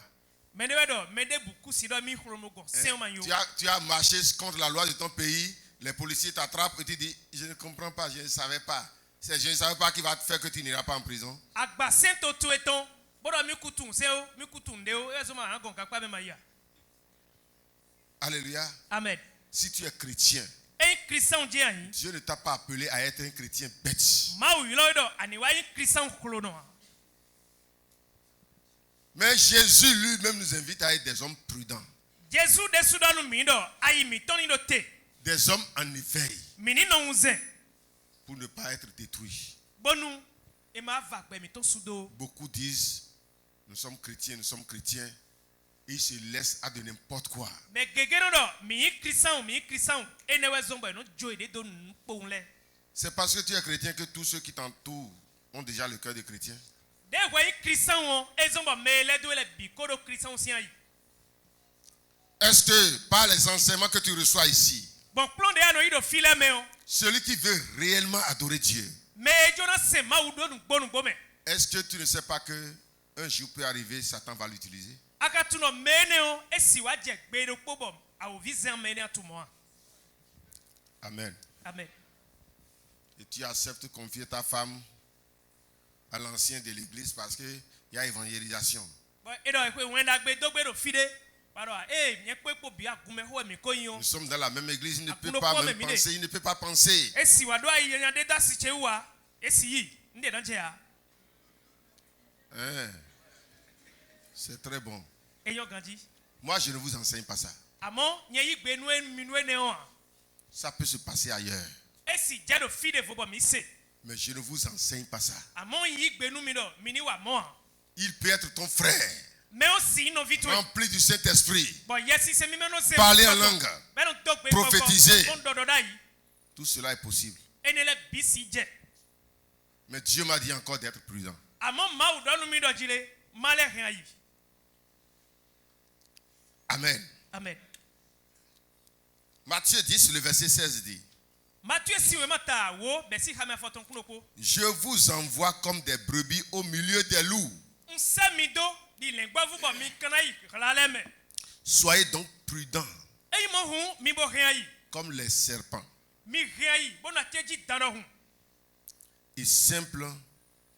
Medewedo mede buku sido mi kholono go Hein? semanyo. Tu as marché contre la loi de ton pays, les policiers t'attrapent et tu dis, je ne comprends pas, je ne savais pas. Je ne savais pas qui va te faire que tu n'iras pas en prison. Agba sento to eton bodo mi kutun seo mi kutun deo ezoma an gon kakpa be maya. Alléluia. Amen. Si tu es chrétien, Un Christian di ayi. Dieu ne t'a pas appelé à être un chrétien bête. Ma uyulo do ani wa yin Christian kholono. Mais Jésus lui-même nous invite à être des hommes prudents, Jésus de sudanu mi do ayi mi toni do te. des hommes en éveil, Mini no unze. pour ne pas être détruits. Bonu e ma va pe mi to sudo. Beaucoup disent, nous sommes chrétiens, ils se laissent à de n'importe quoi. Mais gegero do mi Christian e ne we zombo no joy de do nponle. C'est parce que tu es chrétien que tous ceux qui t'entourent ont déjà le cœur de chrétien. De we Christian on e zombo mele do le bikodo Christian si ayi. Est-ce que par les enseignements que tu reçois ici, Bon plan de ano ido file me o. celui qui veut réellement adorer Dieu, Mais Jonas se ma udo nu gbonu gbome. est-ce que tu ne sais pas que un jour peut arriver, Satan va l'utiliser? Akatuno mene o esi wa je gbe do pobom. A o vision mene atumo. Amen. Amen. Et tu acceptes de confier ta femme à l'ancien de l'église parce qu'il y a évangélisation. Bon edo e pe wenda gbe do gbe do fide. Paro nye pe po bi agume ho mi ko yin o. Nous sommes dans la même église, il ne peut Akuno pas kwa même memide. penser, il ne peut pas penser. Esi wa do ayi yan de da si chewa. Esi yi nde dan je ya. Hein? C'est très bon. Eyo ganji. Moi, je ne vous enseigne pas ça. Amo nye yi gbe nu minue ne o. Ça peut se passer ailleurs. Esi je do fide fo bo mi se. Mais je ne vous enseigne pas ça. Amo yi gbe nu mi do mini wa mo. Il peut être ton frère, Mais aussi no vitu. rempli du Saint-Esprit, Bon yesi se mi meno se. parler en langue. Menon dogbe Prophétiser. Bon dodo dai. Tout cela est possible. Enele bisi je. Mais Dieu m'a dit encore d'être prudent. Amo ma u do nu mi do jile male hen ayi. Amen. Amen. Matthieu 10, le verset 16 dit, Matthieu si we mata wo be si ha me foton kunoko. je vous envoie comme des brebis au milieu des loups. Nse mi do di lengba vu bo mi kana yi kala le me. Soyez donc prudents Eyi mo hun mi bo hen ayi. comme les serpents Mi hen ayi bo na teji dano hun. et simples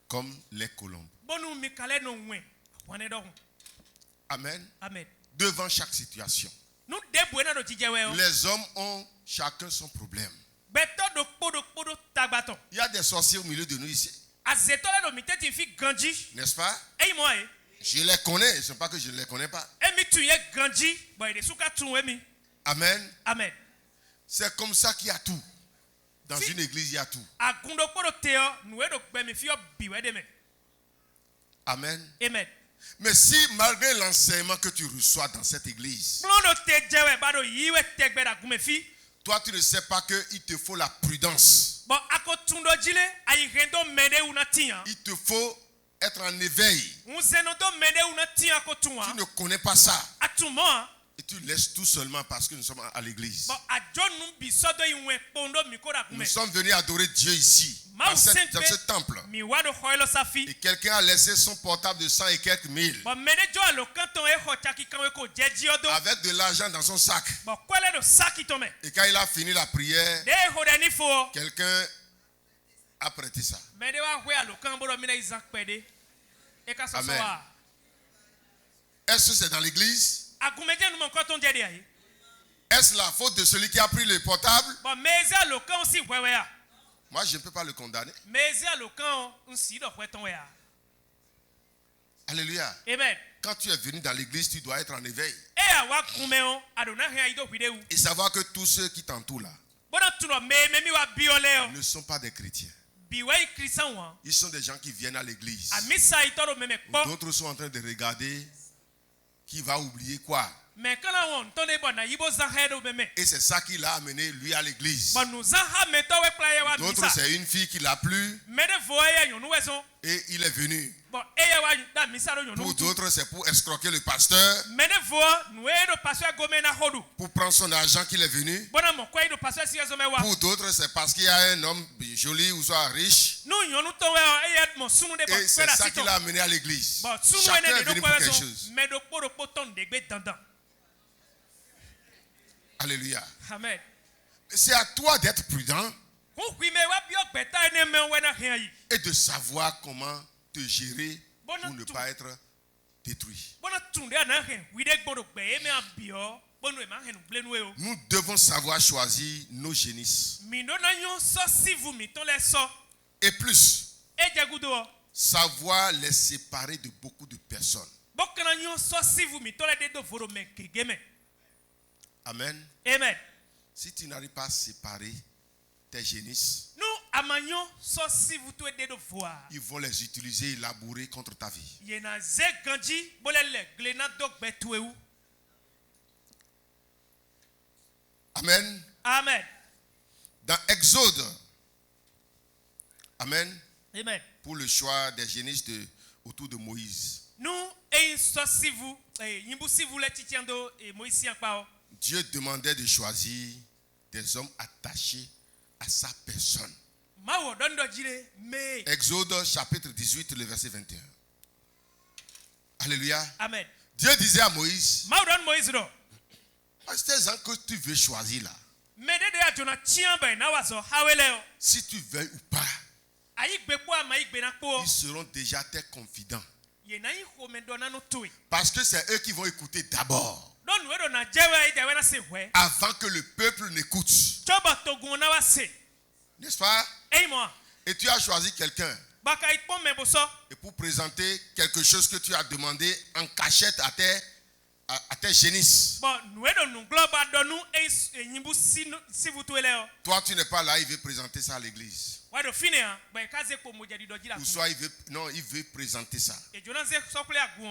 comme les colombes. Bonu mi kale no nwe. Wane do hun. Amen. Amen. Devant chaque situation, Nu de buena do jijewe o. les hommes ont chacun son problème. Beto do podo tagbaton. Il y a des sorciers au milieu de nous ici, Azetole do mi teti fi ganji. n'est-ce pas? Eyi mo e. Je les connais, ce n'est pas que je ne les connais pas. Emi tu ye ganji. Bo ide suka tun we mi. Amen. Amen. C'est comme ça qu'il y a tout. Dans une église, il y a tout. Agundo podo teo nu e do gbe mi fi o biwe de me. Amen. Amen. Mais si malgré l'enseignement que tu reçois dans cette église, Blondo te jewe bado yiwe tegbe da gume fi. toi tu ne sais pas qu'il te faut la prudence. Bon ako tundo jile ayi rendo mede una tian. Il te faut être en éveil. Unzeno do mede una tian ko Tu tuan. ne connais pas ça. Atumo Et tu laisses tout seulement parce que nous sommes à l'église. bon ajo nu bi sodo yiwe pondo mi ko da gume. Nous sommes venus adorer Dieu ici, dans ce temple. Mi wado khoilo safi. Et quelqu'un a laissé son portable de 100 et quelques mille Bon mede jo alo kanton e ho chaki kanwe ko jeji odo. avec de l'argent dans son sac. Bon kwele do saki tome. Et quand il a fini la prière, De ho de ni fo. quelqu'un a prêté ça. Mede wa hwe alo kan bodo mina izak pede. E ka so Amen. wa. Est-ce que c'est dans l'église? Agumeje nu mon kanton jede ayi. Est-ce la faute de celui qui a pris le portable? Bon meze alo kan si hwewe ya. Moi, je ne peux pas le condamner. Meze alo kan nsi do hweton ya. Alléluia. Amen. Quand tu es venu dans l'église, tu dois être en éveil. E awa kumeo adona hen ayi do hwideu. Et savoir que tous ceux qui t'entourent là Bodo tuno me mi wa biole o. ne sont pas des chrétiens. Biwe Christian wa. Ils sont des gens qui viennent à l'église. Amisa itoro meme kpo. D'autres sont en train de regarder qui va oublier quoi. Mais quand on entend bon na yibo zahedo beme. Et c'est ça qui l'a amené, lui, à l'église. Bon nous zaha meto we playe wa D'autres, misa. c'est une fille qui l'a plu Mais de voye yon weson. et il est venu. Bon eye wa da misa do yon. Pour d'autres, c'est pour escroquer le pasteur, Mais de voie nous e do pasteur gomena hodu. pour prendre son argent qu'il est venu. Bon mon quoi do pasteur si zo mewa. Pour d'autres, c'est parce qu'il y a un homme joli ou soit riche. Nous yon nous to we eye mo sunu de bon. Et c'est ça qui l'a amené à l'église. Bon sunu Chacun ene est de venu do pour kwa quelque weson. chose. Mais do poton de gbe dandan. Alléluia. Amen. C'est à toi d'être prudent et de savoir comment te gérer pour ne pas être détruit. Nous devons savoir choisir nos génisses. Et plus, savoir les séparer de beaucoup de personnes. Amen. Amen. Si tu n'arrives pas à séparer tes génisses, ils vont les utiliser et labourer contre ta vie. Amen. Amen. Dans Exode, amen. Amen. Pour le choix des génisses autour de Moïse. Dieu demandait de choisir des hommes attachés à sa personne. Exode chapitre 18, le verset 21. Alléluia. Amen. Dieu disait à Moïse, ces gens que tu veux choisir là, si tu veux ou pas, ils seront déjà tes confidents. Parce que c'est eux qui vont écouter d'abord. Avant que le peuple n'écoute. N'est-ce pas? Et tu as choisi quelqu'un. Et pour présenter quelque chose que tu as demandé en cachette à tes génisses. Toi, tu n'es pas là, il veut présenter ça à l'église. Ou soit il veut présenter ça.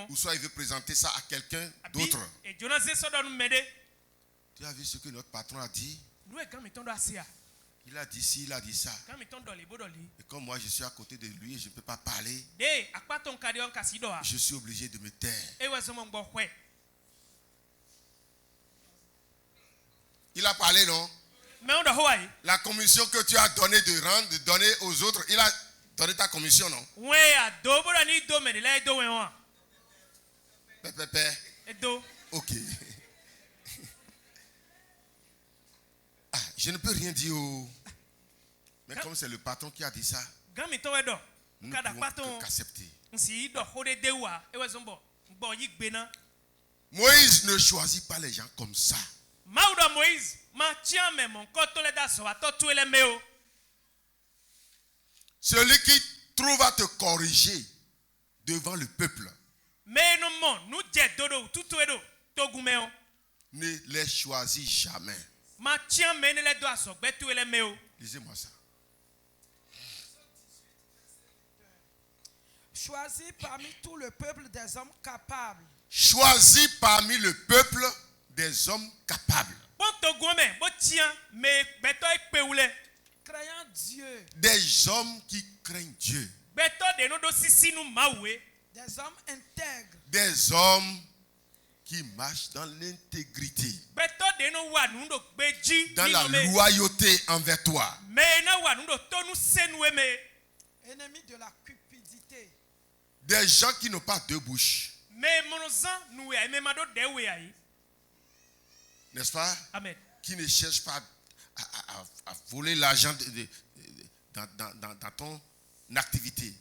Ou soit il veut présenter ça à quelqu'un d'autre. Tu as vu ce que notre patron a dit? Il a dit ci, il a dit ça. Et comme moi je suis à côté de lui et je ne peux pas parler, je suis obligé de me taire. Il a parlé, non? La commission que tu as donnée de rendre, de donner aux autres, il a donné ta commission, non? Ok. Ah, je ne peux rien dire. Mais comme c'est le patron qui a dit ça, nous ne pouvons qu'accepter. Moïse ne choisit pas les gens comme ça. Celui qui trouve à te corriger devant le peuple, ne les choisit jamais. Lisez-moi ça. Choisis parmi tout le peuple des hommes capables. Choisis parmi le peuple des hommes capables. Craignant Dieu. Des hommes qui craignent Dieu. Des hommes intègres. Des hommes qui marchent dans l'intégrité. Dans la loyauté envers toi. Ennemis de la cupidité. Des gens qui n'ont pas deux bouches. N'est-ce pas? Amen. Qui ne cherchent pas à voler l'argent dans ton activité.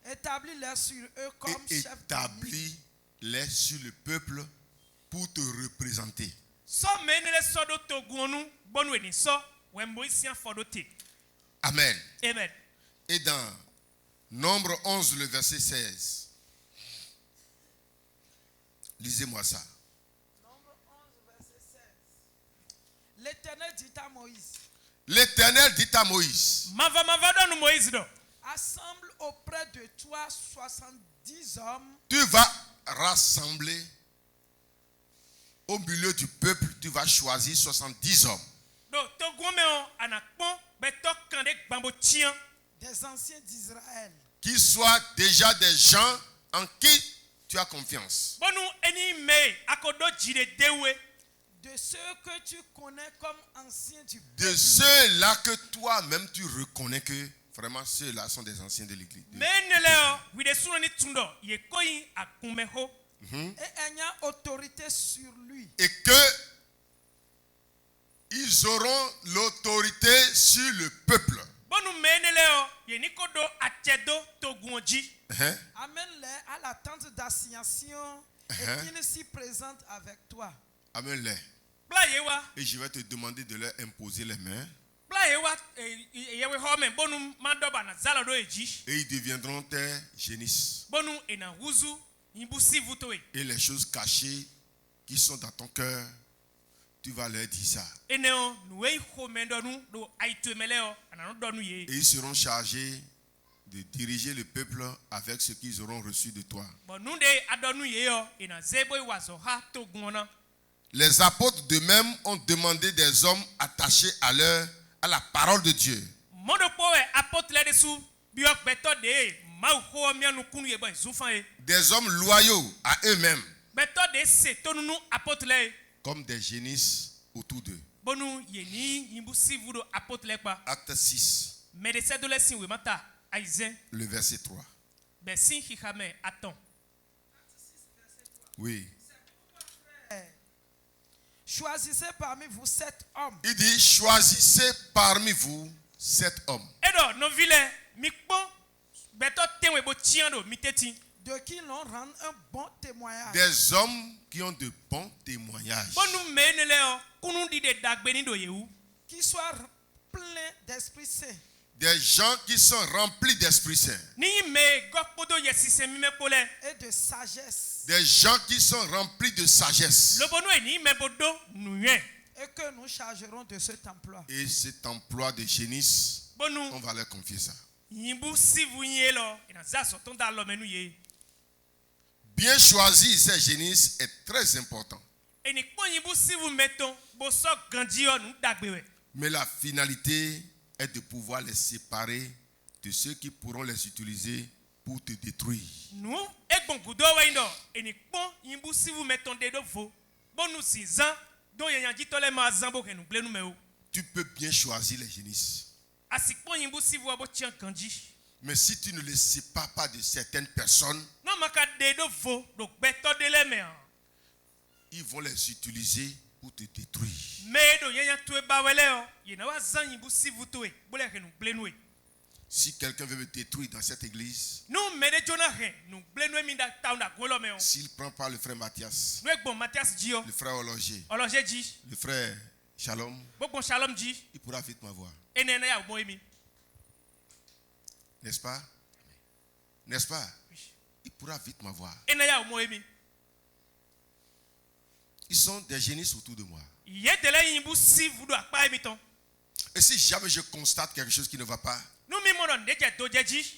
Établis-les sur eux comme Et chefs. établis-les sur le peuple pour te représenter. Amen. Amen. Et dans Nombre 11, le verset 16. Lisez-moi ça. Nombre 11, verset 16. L'Éternel dit à Moïse. L'Éternel dit à Moïse. Assemble auprès de toi 70 10 hommes. Tu vas rassembler au milieu du peuple, tu vas choisir 70 hommes. Des anciens d'Israël. Qui soient déjà des gens en qui tu as confiance. De ceux que tu connais comme anciens du peuple. De ceux-là que toi-même tu reconnais que vraiment ceux-là sont des anciens de l'église. Et ayant autorité sur lui. Et que ils auront l'autorité sur le peuple. Amène-les à la tente d'assignation et qu'ils s'y présentent avec toi. Amène-les. Et je vais te demander de leur imposer les mains. Et ils deviendront tes génisses. Et les choses cachées qui sont dans ton cœur, tu vas leur dire ça. Et ils seront chargés de diriger le peuple avec ce qu'ils auront reçu de toi. Les apôtres de même ont demandé des hommes attachés à la parole de Dieu. Des hommes loyaux à eux-mêmes. Comme des génisses autour d'eux. Acte 6. Le verset 3. Oui. Choisissez parmi vous 7 hommes. Il dit choisissez parmi vous 7 hommes. De qui l'on rend un bon témoignage. Des hommes qui ont de bons témoignages. Qui soient pleins d'Esprit Saint. Des gens qui sont remplis d'Esprit Saint. Et de sagesse. Des gens qui sont remplis de sagesse. Et que nous chargerons de cet emploi. Et cet emploi de génisse, on va leur confier ça. Bien choisir ces génisses est très important. Mais la finalité est de pouvoir les séparer de ceux qui pourront les utiliser pour te détruire. Tu peux bien choisir les génisses. Mais si tu ne les sépares pas de certaines personnes, ils vont les utiliser pour te détruire. Si quelqu'un veut me détruire dans cette église, s'il prend pas le frère Mathias, le frère Ologer, le frère Shalom, il pourra vite m'avoir. N'est-ce pas? N'est-ce pas? Il pourra vite m'avoir. Ils sont des génisses autour de moi. Et si jamais je constate quelque chose qui ne va pas,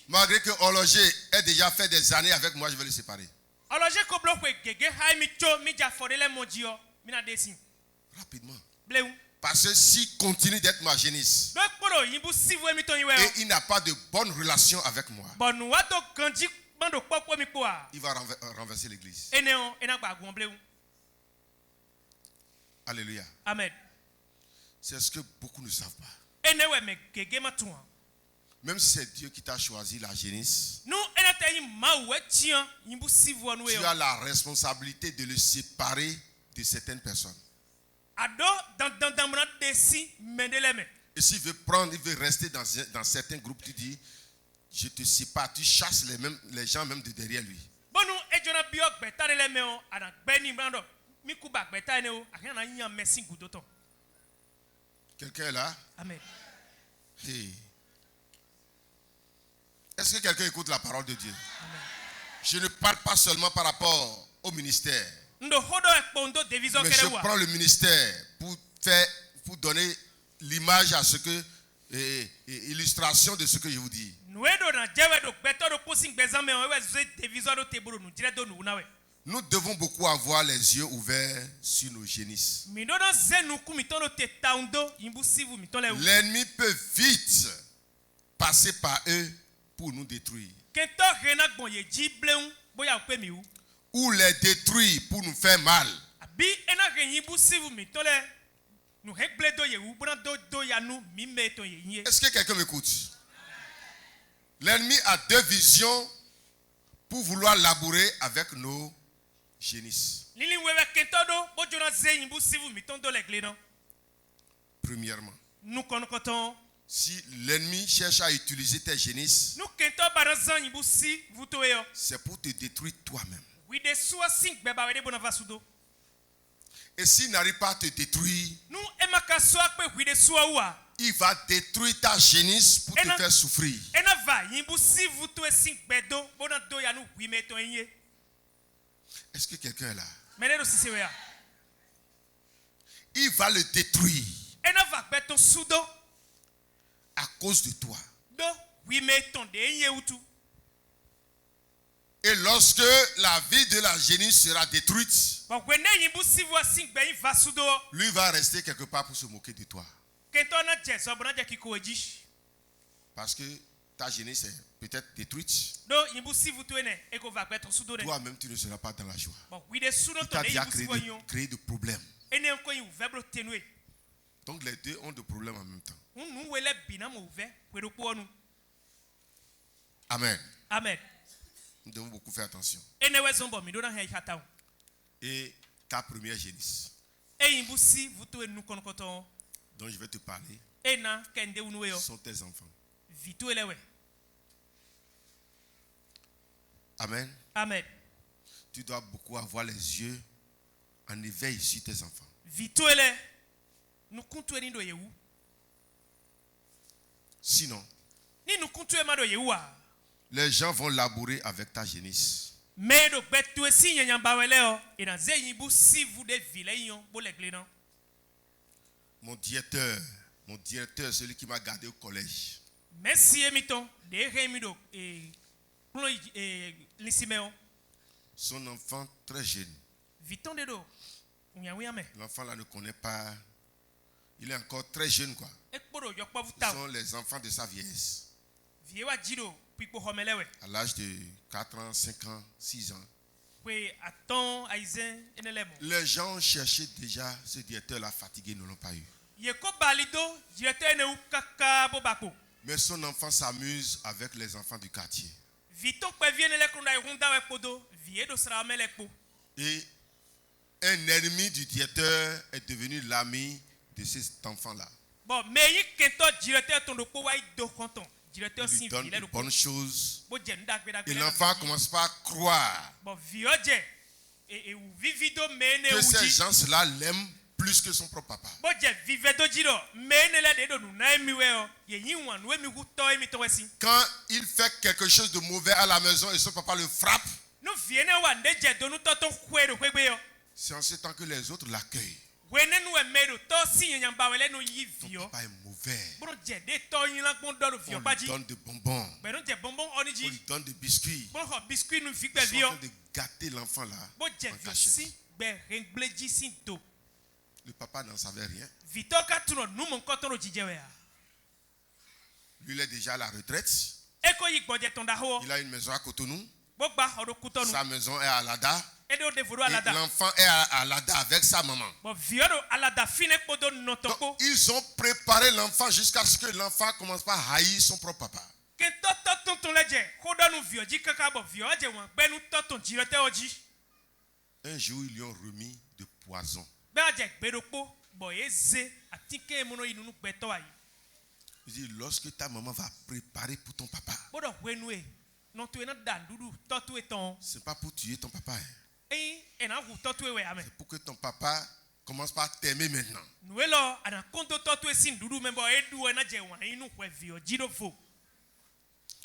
malgré que Ologer ait déjà fait des années avec moi, je vais le séparer. Rapidement. Parce que s'il continue d'être ma génisse et il n'a pas de bonne relation avec moi, il va renverser l'église. Alléluia. Amen. C'est ce que beaucoup ne savent pas. Même si c'est Dieu qui t'a choisi la génisse, tu as la responsabilité de le séparer de certaines personnes. Et s'il veut prendre, il veut rester dans certains groupes, tu dis, je te sépare, tu chasses les gens même de derrière lui. Quelqu'un est là? Amen. Hey. Est-ce que quelqu'un écoute la parole de Dieu? Amen. Je ne parle pas seulement par rapport au ministère. Mais je prends le ministère pour donner l'image à ce que illustration de ce que je vous dis. Nous devons beaucoup avoir les yeux ouverts sur nos génisses. L'ennemi peut vite passer par eux pour nous détruire. Ou les détruire pour nous faire mal. Est-ce que quelqu'un m'écoute? L'ennemi a deux visions pour vouloir labourer avec nos génisses. Premièrement, si l'ennemi cherche à utiliser tes génisses, c'est pour te détruire toi-même. Et s'il n'arrive pas à te détruire, il va détruire ta génisse pour te faire souffrir. Est-ce que quelqu'un est là? Il va le détruire à cause de toi. Et lorsque la vie de la génisse sera détruite, lui va rester quelque part pour se moquer de toi. Parce que ta génisse est peut-être détruite. Toi-même, tu ne seras pas dans la joie. Il t'a déjà créé de problèmes. Donc les deux ont des problèmes en même temps. Amen. Amen. Nous devons beaucoup faire attention. Et ta première génisse, dont je vais te parler, sont tes enfants. Amen. Amen. Tu dois beaucoup avoir les yeux en éveil sur tes enfants. Sinon, les gens vont labourer avec ta génisse. Mon directeur, celui qui m'a gardé au collège. Son enfant très jeune. L'enfant là ne connaît pas. Il est encore très jeune quoi. Ce sont les enfants de sa vieillesse. À l'âge de 4 ans, 5 ans, 6 ans. Les gens cherchaient déjà ce directeur-là fatigué, ne l'ont pas eu. Mais son enfant s'amuse avec les enfants du quartier. Et un ennemi du directeur est devenu l'ami de cet enfant-là. Il lui donne de bonnes choses. Et l'enfant commence pas à croire que ces gens-là l'aiment plus que son propre papa. Quand il fait quelque chose de mauvais à la maison et son papa le frappe, c'est en ce temps que les autres l'accueillent. Ton papa est mauvais. On lui donne des bonbons. On lui donne des biscuits. Ils sont en train de gâter l'enfant là en cachette. Le papa n'en savait rien. Lui, il est déjà à la retraite. Il a une maison à Cotonou. Sa maison est à Lada. Et l'enfant est à Lada avec sa maman. Donc, ils ont préparé l'enfant jusqu'à ce que l'enfant commence par haïr son propre papa. Un jour, ils lui ont remis de poison. Il dit, lorsque ta maman va préparer pour ton papa, c'est pas pour tuer ton papa. C'est pour que ton papa commence par t'aimer maintenant.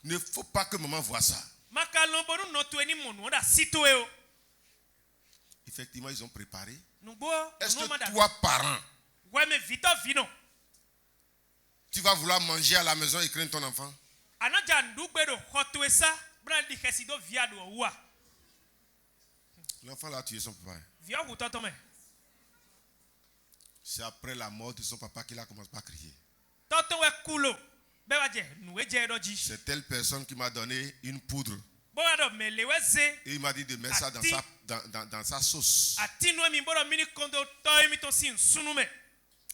Il ne faut pas que maman voie ça. Effectivement, ils ont préparé. Est-ce que toi, parent, Tu vas vouloir manger à la maison et craindre ton enfant. L'enfant là a tué son papa. C'est après la mort de son papa qu'il a commencé à crier. C'est telle personne qui m'a donné une poudre. Et il m'a dit de mettre ça dans sa sauce.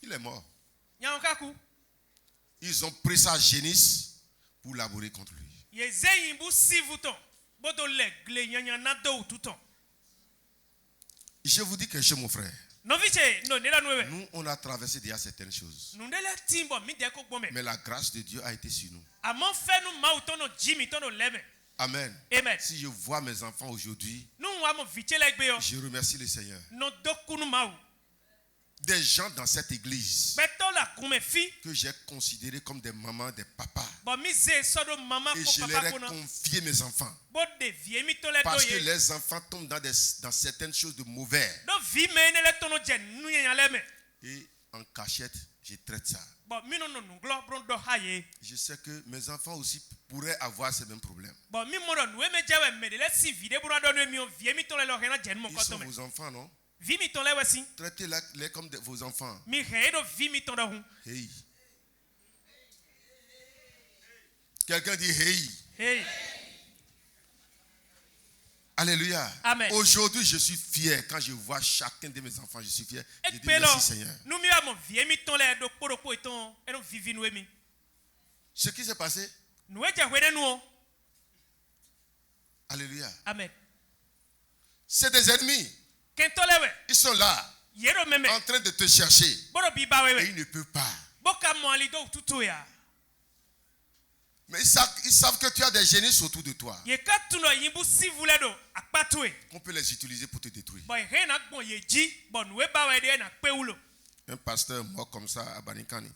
Il est mort. Ils ont pris sa génisse pour laborer contre lui. Je vous dis quelque chose, mon frère. Nous, on a traversé déjà certaines choses. Mais la grâce de Dieu a été sur nous. Amen. Amen. Si je vois mes enfants aujourd'hui, je remercie le Seigneur. Des gens dans cette église que j'ai considérés comme des mamans, des papas. Et je leur ai confié mes enfants. Parce que les enfants tombent dans certaines choses de mauvais. Et en cachette, je traite ça. Je sais que mes enfants aussi pourraient avoir ces mêmes problèmes. Ils sont vos enfants, non? Traitez-les comme vos enfants. Hey. Quelqu'un dit hey. Hey. Alléluia. Aujourd'hui, je suis fier quand je vois chacun de mes enfants. Je suis fier. Je dis merci Seigneur. Ce qui s'est passé. Alléluia. Amen. C'est des ennemis. Ils sont là, en train de te chercher. Et ils ne peuvent pas. Mais ils savent que tu as des génisses autour de toi. On peut les utiliser pour te détruire. Un pasteur mort comme ça à Banikani.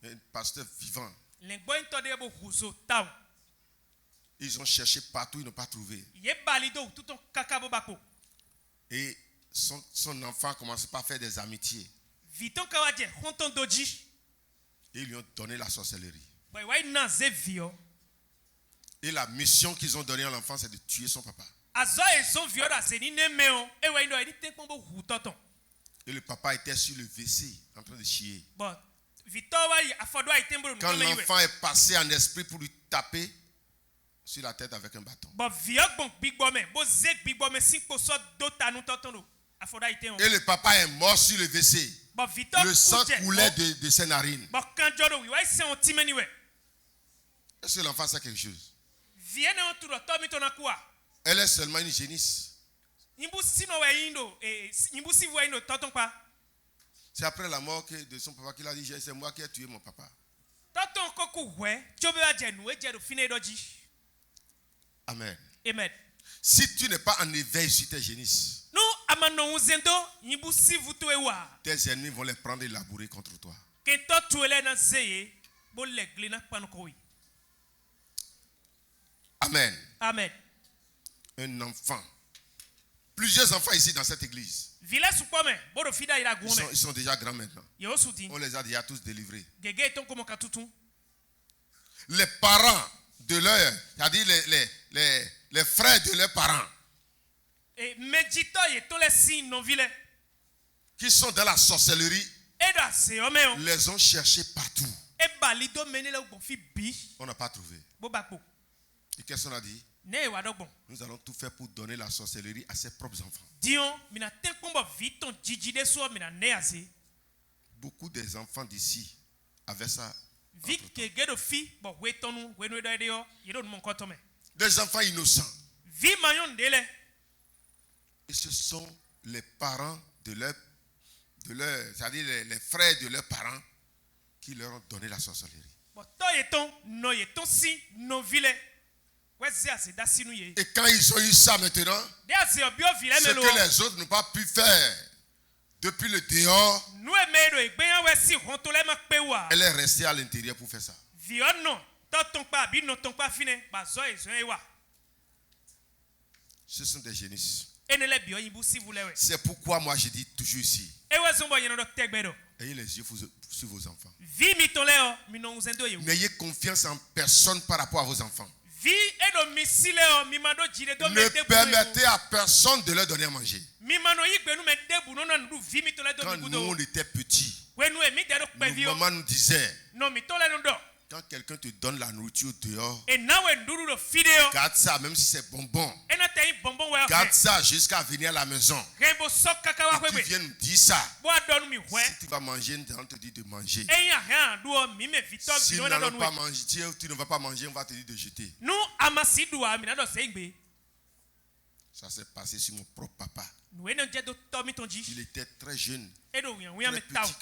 Un pasteur vivant. Ils ont cherché partout, ils n'ont pas trouvé. Et son enfant a commencé par faire des amitiés. Et ils lui ont donné la sorcellerie. Et la mission qu'ils ont donnée à l'enfant, c'est de tuer son papa. Et le papa était sur le WC en train de chier. Quand l'enfant est passé en esprit pour lui taper sur la tête avec un bâton. Et le papa est mort sur le WC. Le sang coulait de ses narines. Est-ce que l'enfant sait quelque chose? Elle est seulement une génisse. C'est après la mort de son papa qu'il a dit, c'est moi qui ai tué mon papa. Amen. Amen. Si tu n'es pas en éveil sur tes génisses, tes ennemis vont les prendre et labourer contre toi. Amen. Amen. Un enfant. Plusieurs enfants ici dans cette église. Ils sont déjà grands maintenant. On les a déjà tous délivrés. Les parents de leurs, c'est-à-dire les frères de leurs parents, qui sont dans la sorcellerie, les ont cherchés partout. On n'a pas trouvé. Et qu'est-ce qu'on a dit? Nous allons tout faire pour donner la sorcellerie à ses propres enfants. Beaucoup des enfants d'ici avaient ça. Des enfants innocents. Et ce sont les parents de leur c'est-à-dire les frères de leurs parents qui leur ont donné la sorcellerie. Et quand ils ont eu ça maintenant, ce que les autres n'ont pas pu faire depuis le dehors, elle est restée à l'intérieur pour faire ça. Ce sont des génisses. C'est pourquoi moi je dis toujours ici, Ayez les yeux sur vos enfants. N'ayez confiance en personne par rapport à vos enfants. Ne permettez à personne de leur donner à manger. Quand nous on était petits, nos mamans nous disaient, quand quelqu'un te donne la nourriture dehors, garde ça, même si c'est bonbon. Garde ça jusqu'à venir à la maison. Et tu viens nous dire ça. Si tu vas manger, on te dit de manger. Si tu ne vas pas manger, on va te dire de jeter. Ça s'est passé sur mon propre papa. Il était très jeune, très petit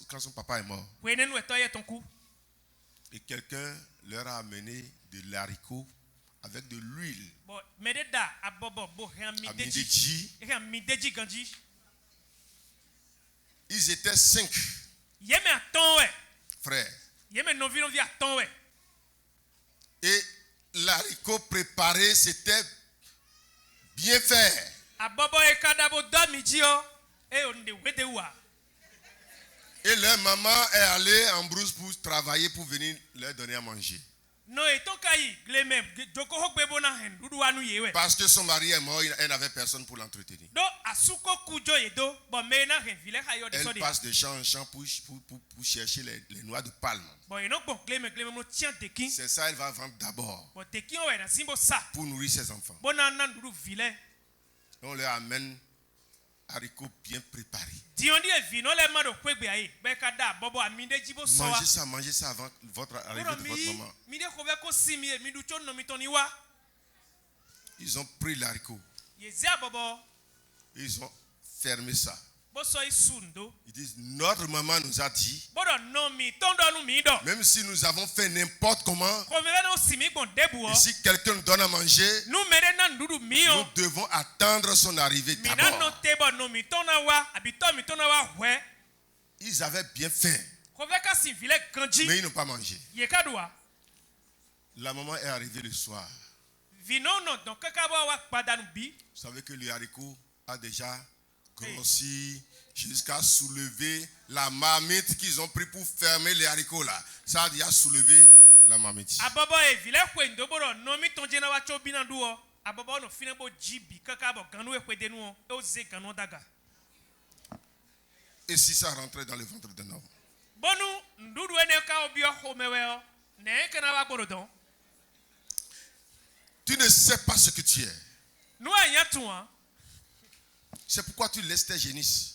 quand son papa est mort. Et quelqu'un leur a amené de l'haricot avec de l'huile. Ils étaient 5 frères. Et l'haricot préparé, c'était bien fait. Et leur maman est allée en brousse pour travailler pour venir leur donner à manger. Parce que son mari est mort, elle n'avait personne pour l'entretenir. Elle passe de champ en champ pour chercher les noix de palme. C'est ça elle va vendre d'abord pour nourrir ses enfants. On leur amène haricots bien préparés. Mangez ça avant votre arrivée de votre maman. Ils ont pris l'haricot. Ils ont fermé ça. Ils disent, notre maman nous a dit, même si nous avons fait n'importe comment, et si quelqu'un nous donne à manger, nous devons attendre son arrivée d'abord. Ils avaient bien faim, mais ils n'ont pas mangé. La maman est arrivée le soir. Vous savez que le haricot a déjà grossi jusqu'à soulever la marmite qu'ils ont pris pour fermer les haricots là. Ça a déjà soulevé la marmite. Et si ça rentrait dans le ventre d'un homme? Tu ne sais pas ce que tu es. C'est pourquoi tu laisses tes génisses.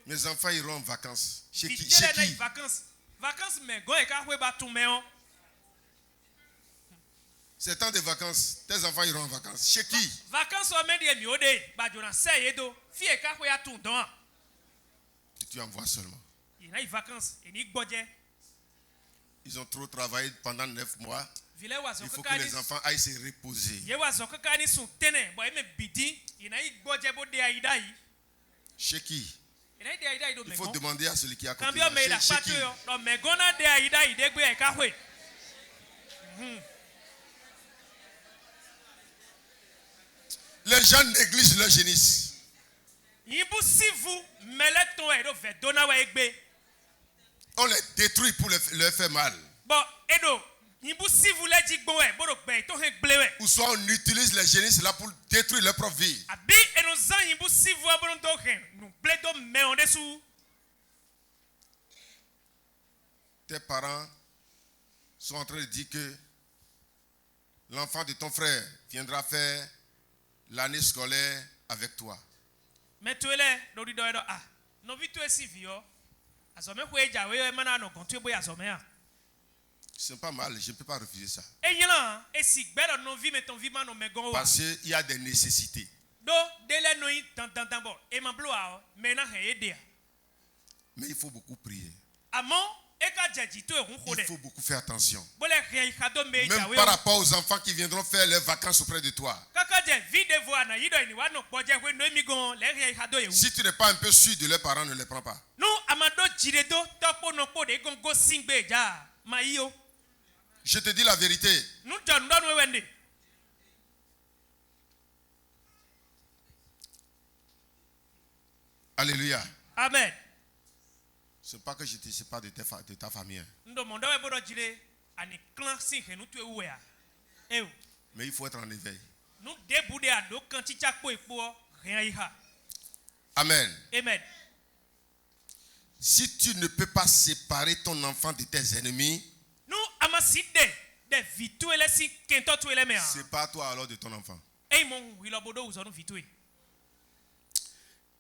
Mes enfants iront en vacances. Chez qui? C'est temps de vacances. Tes enfants iront en vacances. Chez qui? Et tu envoies seulement. Ils ont trop travaillé pendant 9 mois. Il faut que les enfants aillent se reposer. Chez qui? Il faut demander à celui qui a compris. Chez qui? Les gens négligent leur génisse. On les détruit pour leur faire mal. Ou soit on utilise les génisses là pour détruire leur propre vie. Tes parents sont en train de dire que l'enfant de ton frère viendra faire l'année scolaire avec toi. C'est pas mal, je ne peux pas refuser ça. Parce qu'il y a des nécessités. Mais il faut beaucoup prier. Il faut beaucoup faire attention. Même par rapport aux enfants qui viendront faire leurs vacances auprès de toi. Si tu n'es pas un peu sûr de leurs parents, ne les prends pas. Je te dis la vérité. Alléluia. Amen. Ce n'est pas que je te sépare de ta famille. Mais il faut être en éveil. Amen. Amen. Si tu ne peux pas séparer ton enfant de tes ennemis, sépare-toi alors de ton enfant.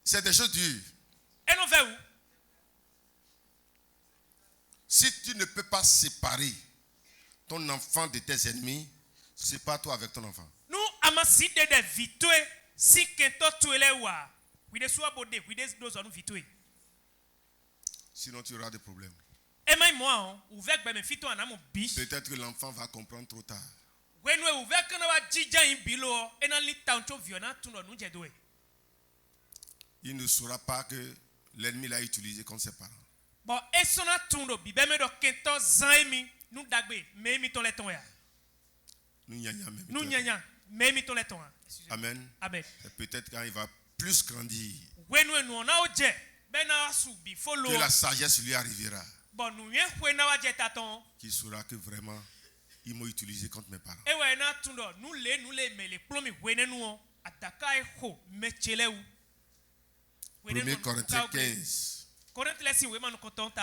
C'est des choses dures. Si tu ne peux pas séparer ton enfant de tes ennemis, sépare-toi avec ton enfant. Sinon tu auras des problèmes. Peut-être que l'enfant va comprendre trop tard. Il ne saura pas que l'ennemi l'a utilisé contre ses parents. Amen. Et peut-être quand il va plus grandir, que la sagesse lui arrivera, qu'il saura que vraiment ils m'ont utilisé contre mes parents. 1 Corinthiens 15,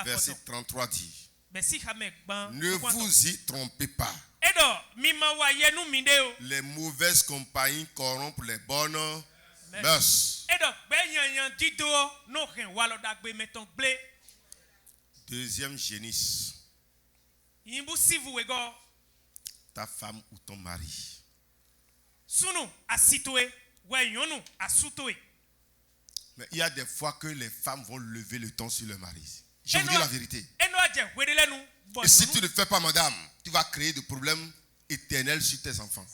verset 33 dit: ne vous y trompez pas. Les mauvaises compagnies corrompent les bonnes mœurs. Deuxième génisse: ta femme ou ton mari. Mais il y a des fois que les femmes vont lever le ton sur leur mari. Je vous dis la vérité. Et si tu ne le fais pas, madame, tu vas créer des problèmes éternels sur tes enfants.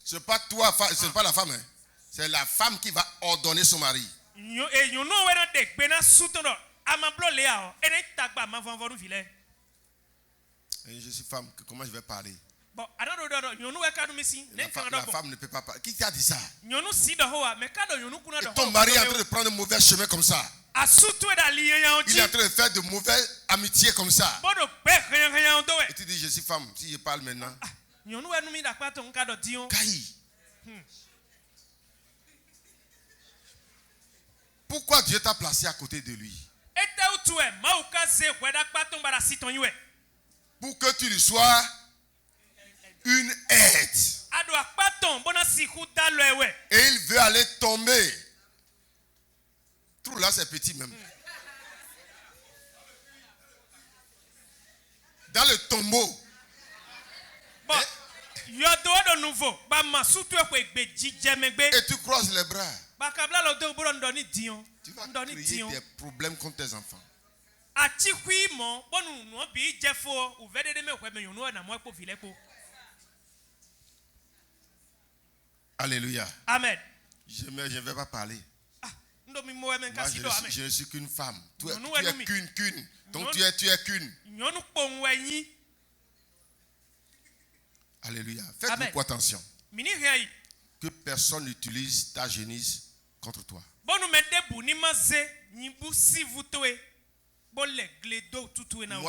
Ce n'est pas toi, ce n'est pas la femme. Hein. C'est la femme qui va ordonner son mari. Et je suis femme, comment je vais parler? La femme ne peut pas parler. Qui t'a dit ça? Et ton mari est en train de prendre un mauvais chemin comme ça. Il est en train de faire de mauvaises amitiés comme ça. Et tu dis, je suis femme. Si je parle maintenant. Caï. Pourquoi Dieu t'a placé à côté de lui? Pour que tu lui sois une aide. Et il veut aller tomber. Trou là, c'est petit même. Dans le tombeau. Et tu croises les bras. Tu vas créer des problèmes contre tes enfants. Alléluia. Amen. Je ne vais pas parler. Moi, je ne suis qu'une femme. Tu es qu'une. Donc tu es qu'une. Alléluia. Faites beaucoup attention. Que personne n'utilise ta génisse contre toi. Moi,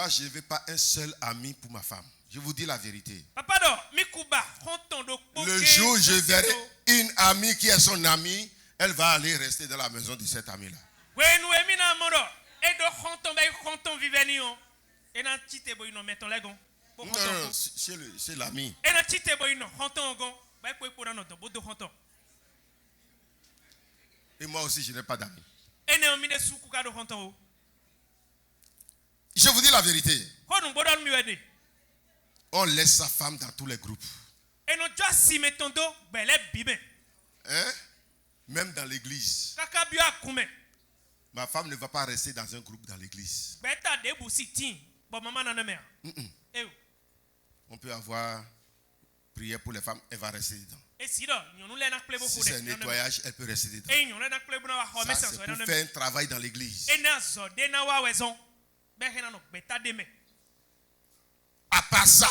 je ne veux pas un seul ami pour ma femme. Je vous dis la vérité. Le jour où je verrai une amie qui est son amie, elle va aller rester dans la maison de cette amie-là. Non, c'est l'ami. Et moi aussi, je n'ai pas d'amis. Je vous dis la vérité. On laisse sa femme dans tous les groupes. Hein? Même dans l'église. Ma femme ne va pas rester dans un groupe dans l'église. On peut avoir prié pour les femmes, elle va rester dedans. Si c'est un nettoyage, elle peut rester dedans. Ça, c'est pour faire un travail dans l'église. À part ça,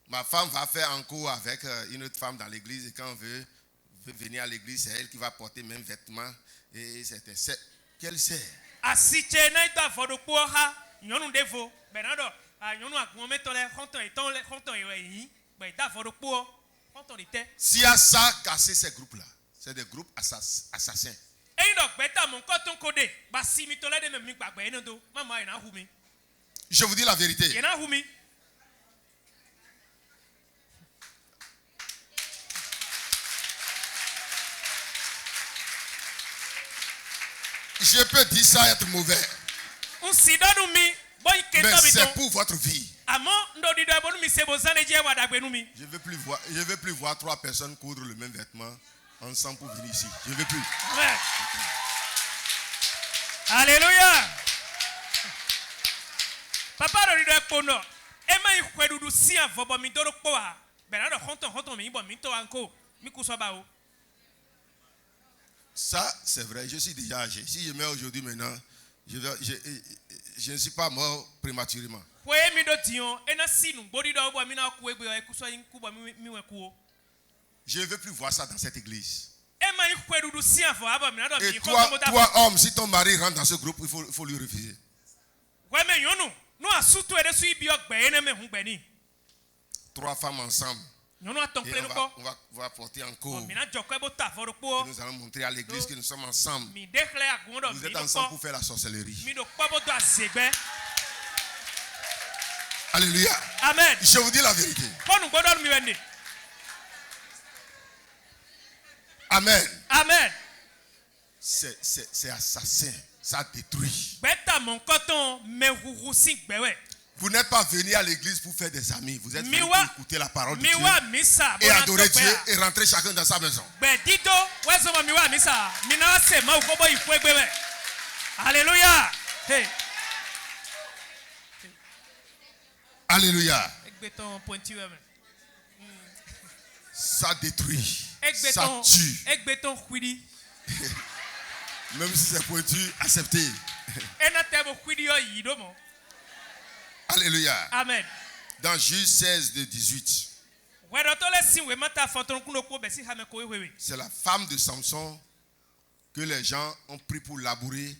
Ma femme va faire un cours avec une autre femme dans l'église et quand on veut venir à l'église, c'est elle qui va porter les mêmes vêtements. Et c'est qu'elle sert. S'il y a ça, casser ces groupes-là, c'est des groupes assassins. Je vous dis la vérité. Je peux dire ça être mauvais. Mais c'est pour votre vie. Je ne veux plus voir 3 personnes coudre le même vêtement ensemble pour venir ici. Je ne veux plus. Ouais. Alléluia. Papa pono. Ema ikwedudu si avobo mi doro poa. Benado honton mi ibo mi to anko. Mi kusoba. Ça, c'est vrai, je suis déjà âgé. Si je meurs aujourd'hui maintenant, je ne suis pas mort prématurément. Je ne veux plus voir ça dans cette église. Et toi, homme, si ton mari rentre dans ce groupe, il faut lui refuser. 3 femmes ensemble. Et on va porter en cours. Et nous allons montrer à l'église que nous sommes ensemble. Vous êtes ensemble pour faire la sorcellerie. Alléluia. Amen. Je vous dis la vérité. Amen. Amen. C'est assassin. Ça détruit. Vous n'êtes pas venu à l'église pour faire des amis. Vous êtes venu pour écouter la parole de Dieu et adorer Dieu et rentrer chacun dans sa maison. Alléluia. Hey. Alléluia. Ça détruit. Ça tue. Même si c'est pointu, acceptez. Alléluia. Amen. Dans Juge 16 de 18. C'est la femme de Samson que les gens ont pris pour labourer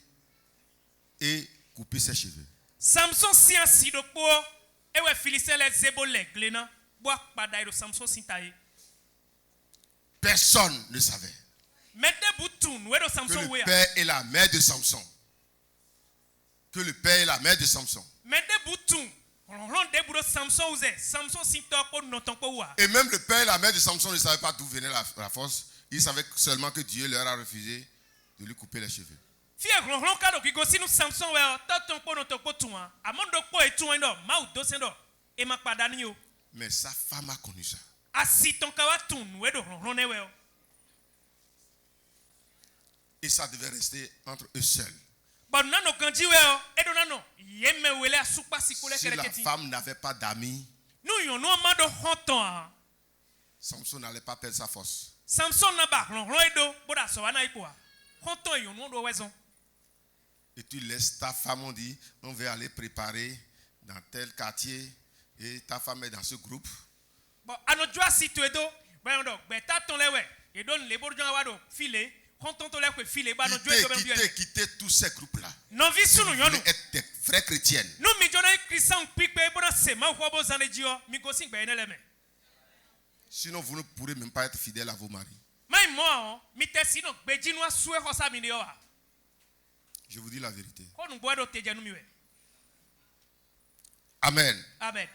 et couper ses cheveux. Samson Personne ne savait que le père et la mère de Samson. Que le père et la mère de Samson. Et même le père et la mère de Samson ne savaient pas d'où venait la force. Ils savaient seulement que Dieu leur a refusé de lui couper les cheveux. Mais sa femme a connu ça. Et ça devait rester entre eux seuls. Si la femme n'avait pas d'amis, Samson n'allait pas perdre sa force. Et tu laisses ta femme, on dit, on va aller préparer dans tel quartier et ta femme est dans ce groupe. Quittez tous ces groupes-là. Si vous voulez être des vraies chrétiennes. Sinon, vous ne pourrez même pas être fidèles à vos maris. Je vous dis la vérité. Amen. Amen.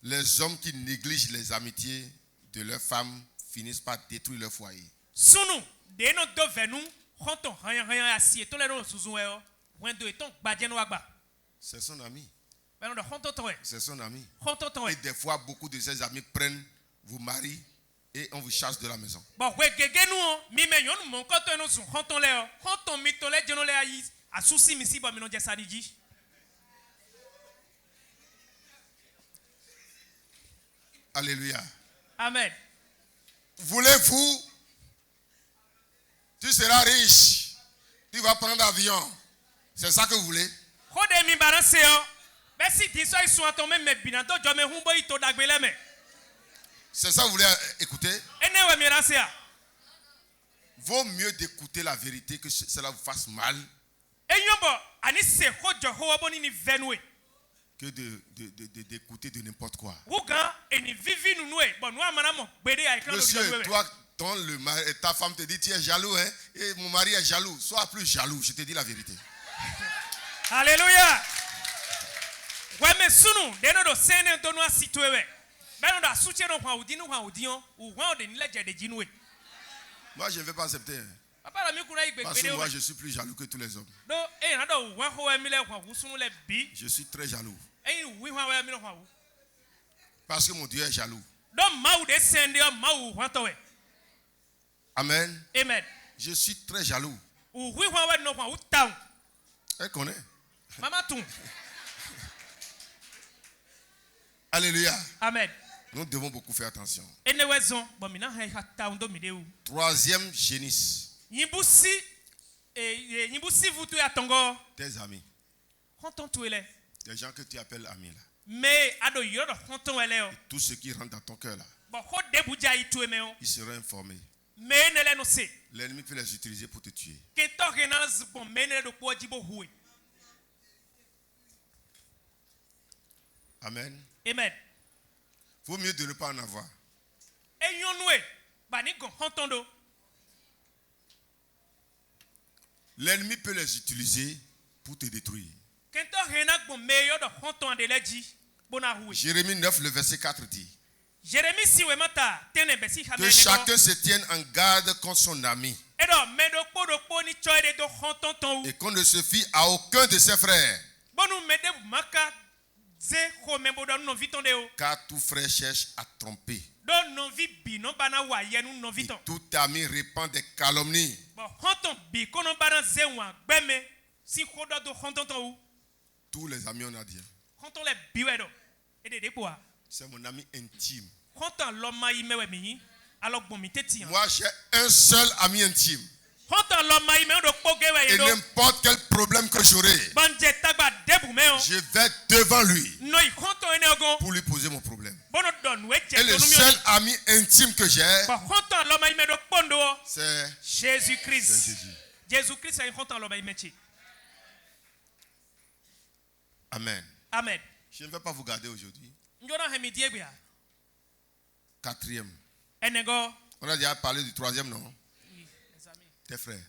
Les hommes qui négligent les amitiés de leurs femmes finissent par détruire leur foyer. C'est son ami. C'est son ami. Et des fois, beaucoup de ses amis prennent vos maris et on vous chasse de la maison. Alléluia. Amen. Voulez-vous? Tu seras riche. Tu vas prendre l'avion. C'est ça que vous voulez? C'est ça que vous voulez écouter? Vaut mieux d'écouter la vérité que cela vous fasse mal que d'écouter de n'importe quoi. Monsieur, toi, ta femme te dit tu es jaloux, hein? Et mon mari est jaloux. Sois plus jaloux, je te dis la vérité. Alléluia. Moi, je ne vais pas accepter. Hein. Parce que moi, je suis plus jaloux que tous les hommes. Je suis très jaloux. Parce que mon Dieu est jaloux. Amen. Amen. Je suis très jaloux. Elle connaît. Alléluia. Amen. Nous devons beaucoup faire attention. Troisième génisse. Tes amis. Les gens que tu appelles amis là. Et tous ceux qui rentrent dans ton cœur là. Ils seront informés. L'ennemi peut les utiliser pour te tuer. Amen. Amen. Vaut mieux de ne pas en avoir. L'ennemi peut les utiliser pour te détruire. Jérémie 9, le verset 4 dit que chacun se tienne en garde contre son ami et qu'on ne se fie à aucun de ses frères. Car tout frère cherche à tromper. Et tout ami répand des calomnies. Tous les amis, on a dit. C'est mon ami intime. Moi, j'ai un seul ami intime. Et n'importe quel problème que j'aurai, je vais devant lui pour lui poser mon problème. Et le seul ami intime que j'ai, c'est Jésus-Christ. Jésus-Christ. Amen. Amen. Je ne vais pas vous garder aujourd'hui. Quatrième. On a déjà parlé du troisième, non? Tes frères.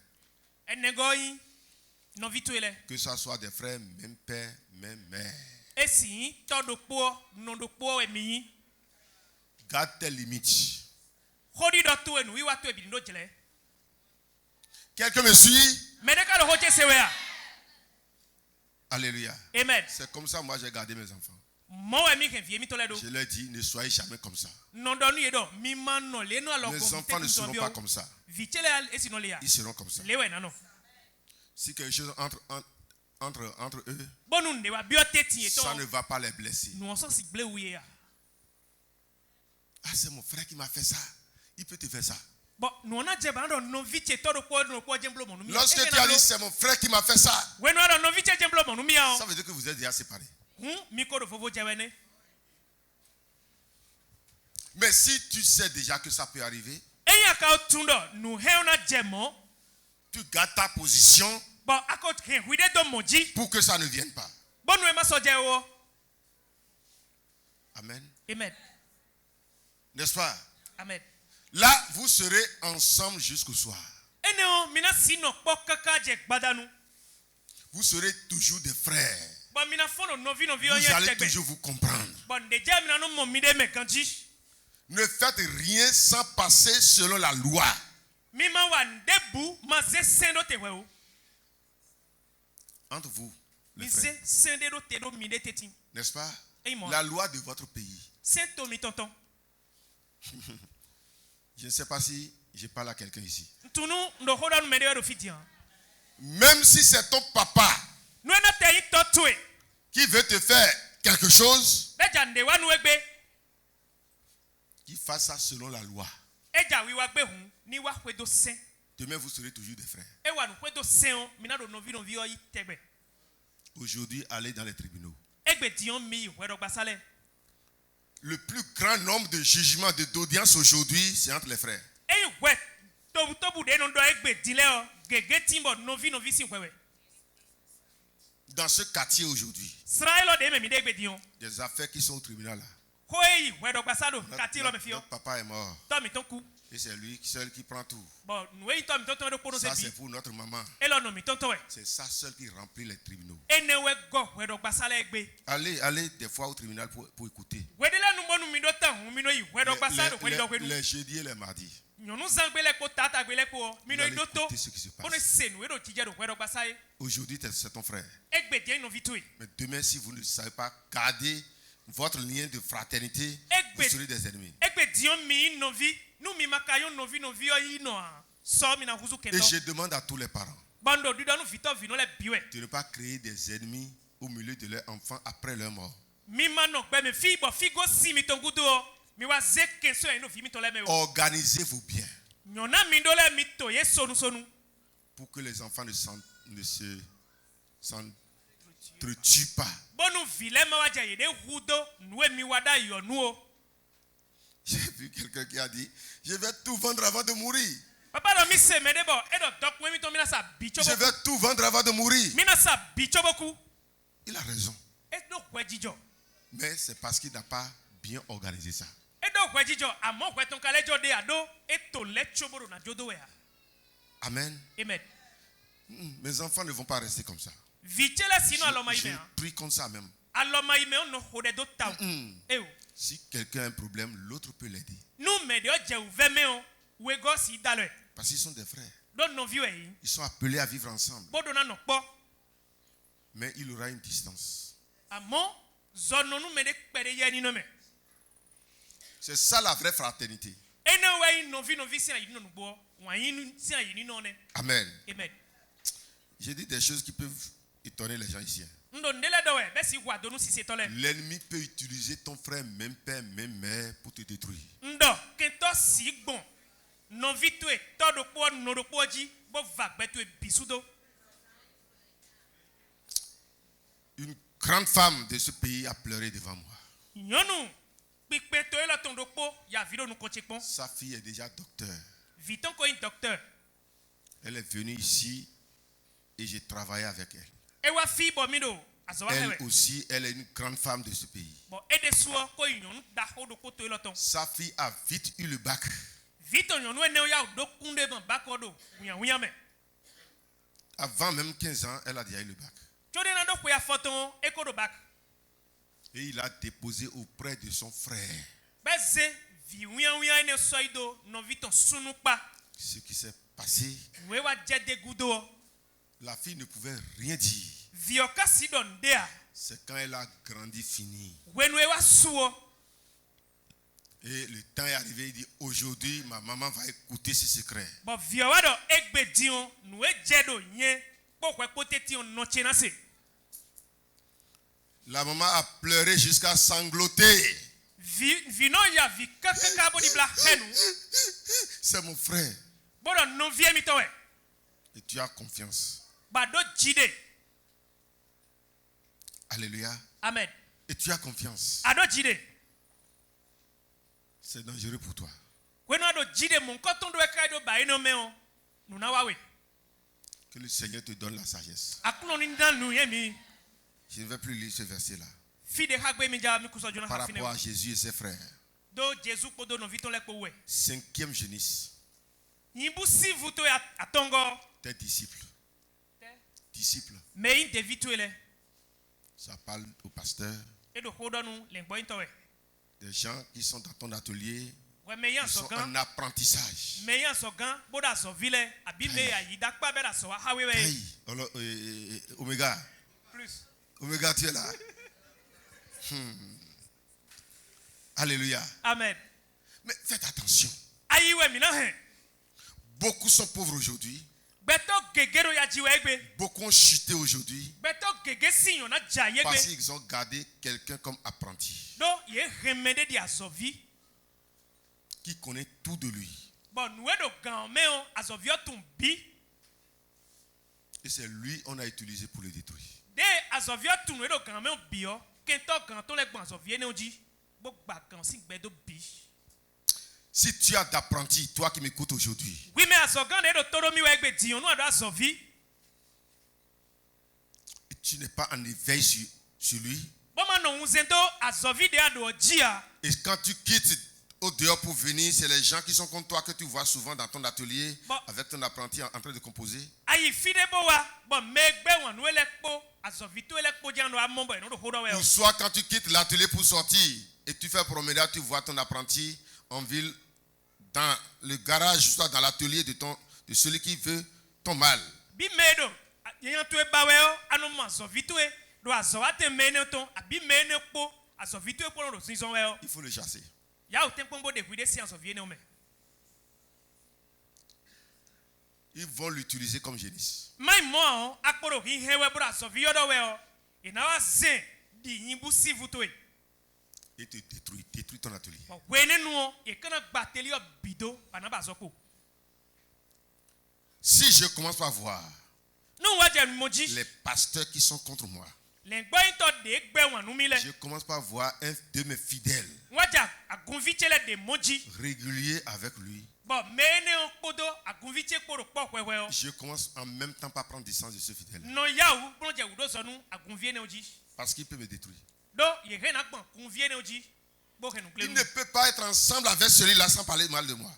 Que ce soit des frères, même père, même mère. Garde tes limites. Quelqu'un me suit? Alléluia. Amen. C'est comme ça moi j'ai gardé mes enfants. Je leur dis, ne soyez jamais comme ça. Mes enfants ne seront pas comme ça. Ils seront comme ça. Si quelque chose entre eux, ça ne va pas les blesser. Ah, c'est mon frère qui m'a fait ça. Il peut te faire ça. Lorsque tu as dit c'est mon frère qui m'a fait ça, ça veut dire que vous êtes déjà séparés. Mais si tu sais déjà que ça peut arriver, tu gardes ta position pour que ça ne vienne pas. Amen. Amen. N'est-ce pas? Amen. Là, vous serez ensemble jusqu'au soir. Vous serez toujours des frères. Vous allez toujours vous comprendre. Ne faites rien sans passer selon la loi. Entre vous, les frères. N'est-ce pas? La loi de votre pays. Je ne sais pas si je parle à quelqu'un ici. Même si c'est ton papa qui veut te faire quelque chose, qu'il fasse ça selon la loi. Demain, vous serez toujours des frères. Aujourd'hui, allez dans les tribunaux. Le plus grand nombre de jugements d'audience aujourd'hui, c'est entre les frères. Dans ce quartier aujourd'hui, des affaires qui sont au tribunal là. Notre papa est mort. Et c'est lui seul qui prend tout. Ça c'est pour notre maman. C'est ça seul qui remplit les tribunaux. Allez des fois au tribunal pour écouter. Les jeudis et les mardis. Ce qui se passe. Aujourd'hui c'est ton frère. Mais demain si vous ne savez pas garder votre lien de fraternité, vous serez des ennemis. Et je demande à tous les parents de ne pas créer des ennemis au milieu de leurs enfants après leur mort. Organisez-vous bien pour que les enfants ne s'entretuent pas. J'ai vu quelqu'un qui a dit, je vais tout vendre avant de mourir. Je vais tout vendre avant de mourir. Il a raison. Mais c'est parce qu'il n'a pas bien organisé ça. Amen. Mes enfants ne vont pas rester comme ça. J'ai pris comme ça même. Si quelqu'un a un problème, l'autre peut l'aider. Parce qu'ils sont des frères. Ils sont appelés à vivre ensemble. Mais il y aura une distance. C'est ça la vraie fraternité. Amen. J'ai dit des choses qui peuvent étonner les gens ici. L'ennemi peut utiliser ton frère, même père, même mère, pour te détruire. Une grande femme de ce pays a pleuré devant moi. Sa fille est déjà docteur. Elle est venue ici et j'ai travaillé avec elle. Elle aussi, elle est une grande femme de ce pays. Sa fille a vite eu le bac. Avant même 15 ans, elle a déjà eu le bac. Et il a déposé auprès de son frère. Ce qui s'est passé, la fille ne pouvait rien dire. C'est quand elle a grandi fini. Et le temps est arrivé, il dit, aujourd'hui, ma maman va écouter ce secret. La maman a pleuré jusqu'à sangloter. C'est mon frère. Et tu as confiance. Alléluia. Amen. Et tu as confiance. C'est dangereux pour toi. Que le Seigneur te donne la sagesse. Je ne vais plus lire ce verset-là. Par rapport à Jésus et ses frères. 5e jeunesse. Tes disciples. Disciples. Ça parle au pasteur. Des gens qui sont dans ton atelier. Ils sont en apprentissage. Omega. Plus. Omega, tu es là. Alléluia. Amen. Mais faites attention. Beaucoup sont pauvres aujourd'hui. Beaucoup ont chuté aujourd'hui. Parce qu'ils ont gardé quelqu'un comme apprenti. Qui connaît tout de lui. Et c'est lui qu'on a utilisé pour le détruire. Si tu as d'apprenti, toi qui m'écoutes aujourd'hui, et tu n'es pas en éveil sur lui, et quand tu quittes au dehors pour venir, c'est les gens qui sont comme toi que tu vois souvent dans ton atelier avec ton apprenti en train de composer. Ou soit quand tu quittes l'atelier pour sortir et tu fais promenade, tu vois ton apprenti en ville, dans le garage, soit dans l'atelier de celui qui veut ton mal. Il faut le chasser. Ils vont l'utiliser comme génisse. Et te détruit ton atelier. Si je commence par voir les pasteurs qui sont contre moi, je commence par voir un de mes fidèles régulier avec lui. Je commence en même temps par prendre distance de ce fidèle. Parce qu'il peut me détruire. Il ne peut pas être ensemble avec celui-là sans parler mal de moi.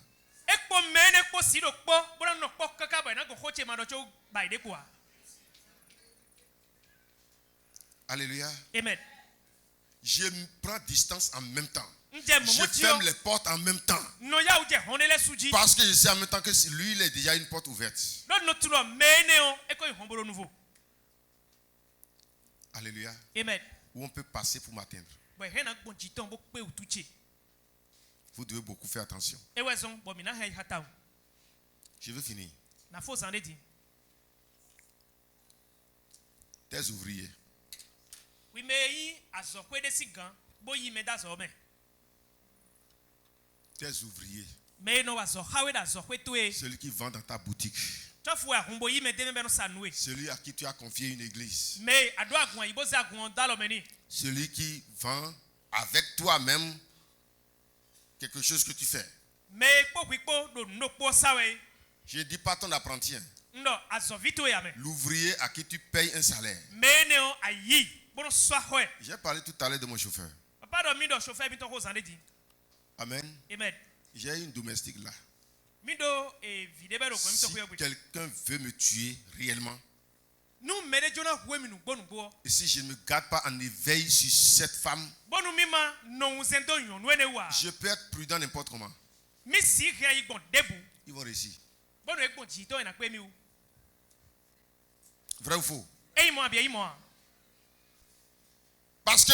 Alléluia. Amen. Je prends distance en même temps. Je ferme les portes en même temps. Parce que je sais en même temps que lui, il est déjà une porte ouverte. Alléluia. Amen. Où on peut passer pour m'atteindre. Vous devez beaucoup faire attention. Je veux finir. Tes ouvriers. Tes ouvriers. Celui qui vend dans ta boutique. Celui à qui tu as confié une église. Celui qui vend avec toi-même quelque chose que tu fais. Je ne dis pas ton apprenti. L'ouvrier à qui tu payes un salaire. J'ai parlé tout à l'heure de mon chauffeur. Amen. J'ai une domestique là. Si quelqu'un veut me tuer réellement, et si je ne me garde pas en éveil sur cette femme, je peux être prudent n'importe comment. Ils vont réussir. Vrai ou faux? Parce que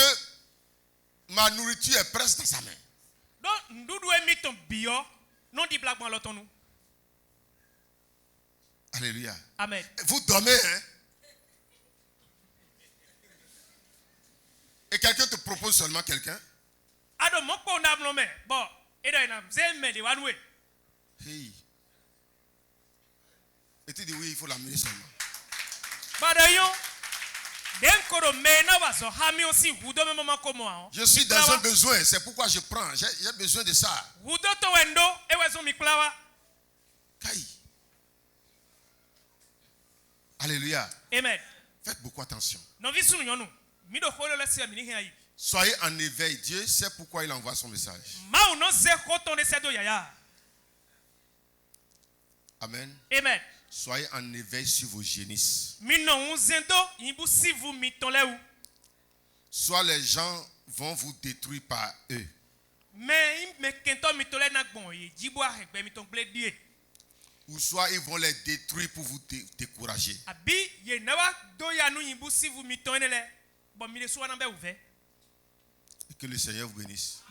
ma nourriture est presque dans sa main. Alléluia. Amen. Vous dormez, hein? Et quelqu'un te propose seulement quelqu'un. Hey. Et tu dis oui, il faut l'amener seulement. Je suis dans un besoin, c'est pourquoi je prends. J'ai besoin de ça. Alléluia. Amen. Faites beaucoup attention. Soyez en éveil. Dieu sait pourquoi il envoie son message. Amen. Amen. Soyez en éveil sur vos génisses. Soit les gens vont vous détruire par eux. Ou soit ils vont les détruire pour vous décourager. Et que le Seigneur vous bénisse.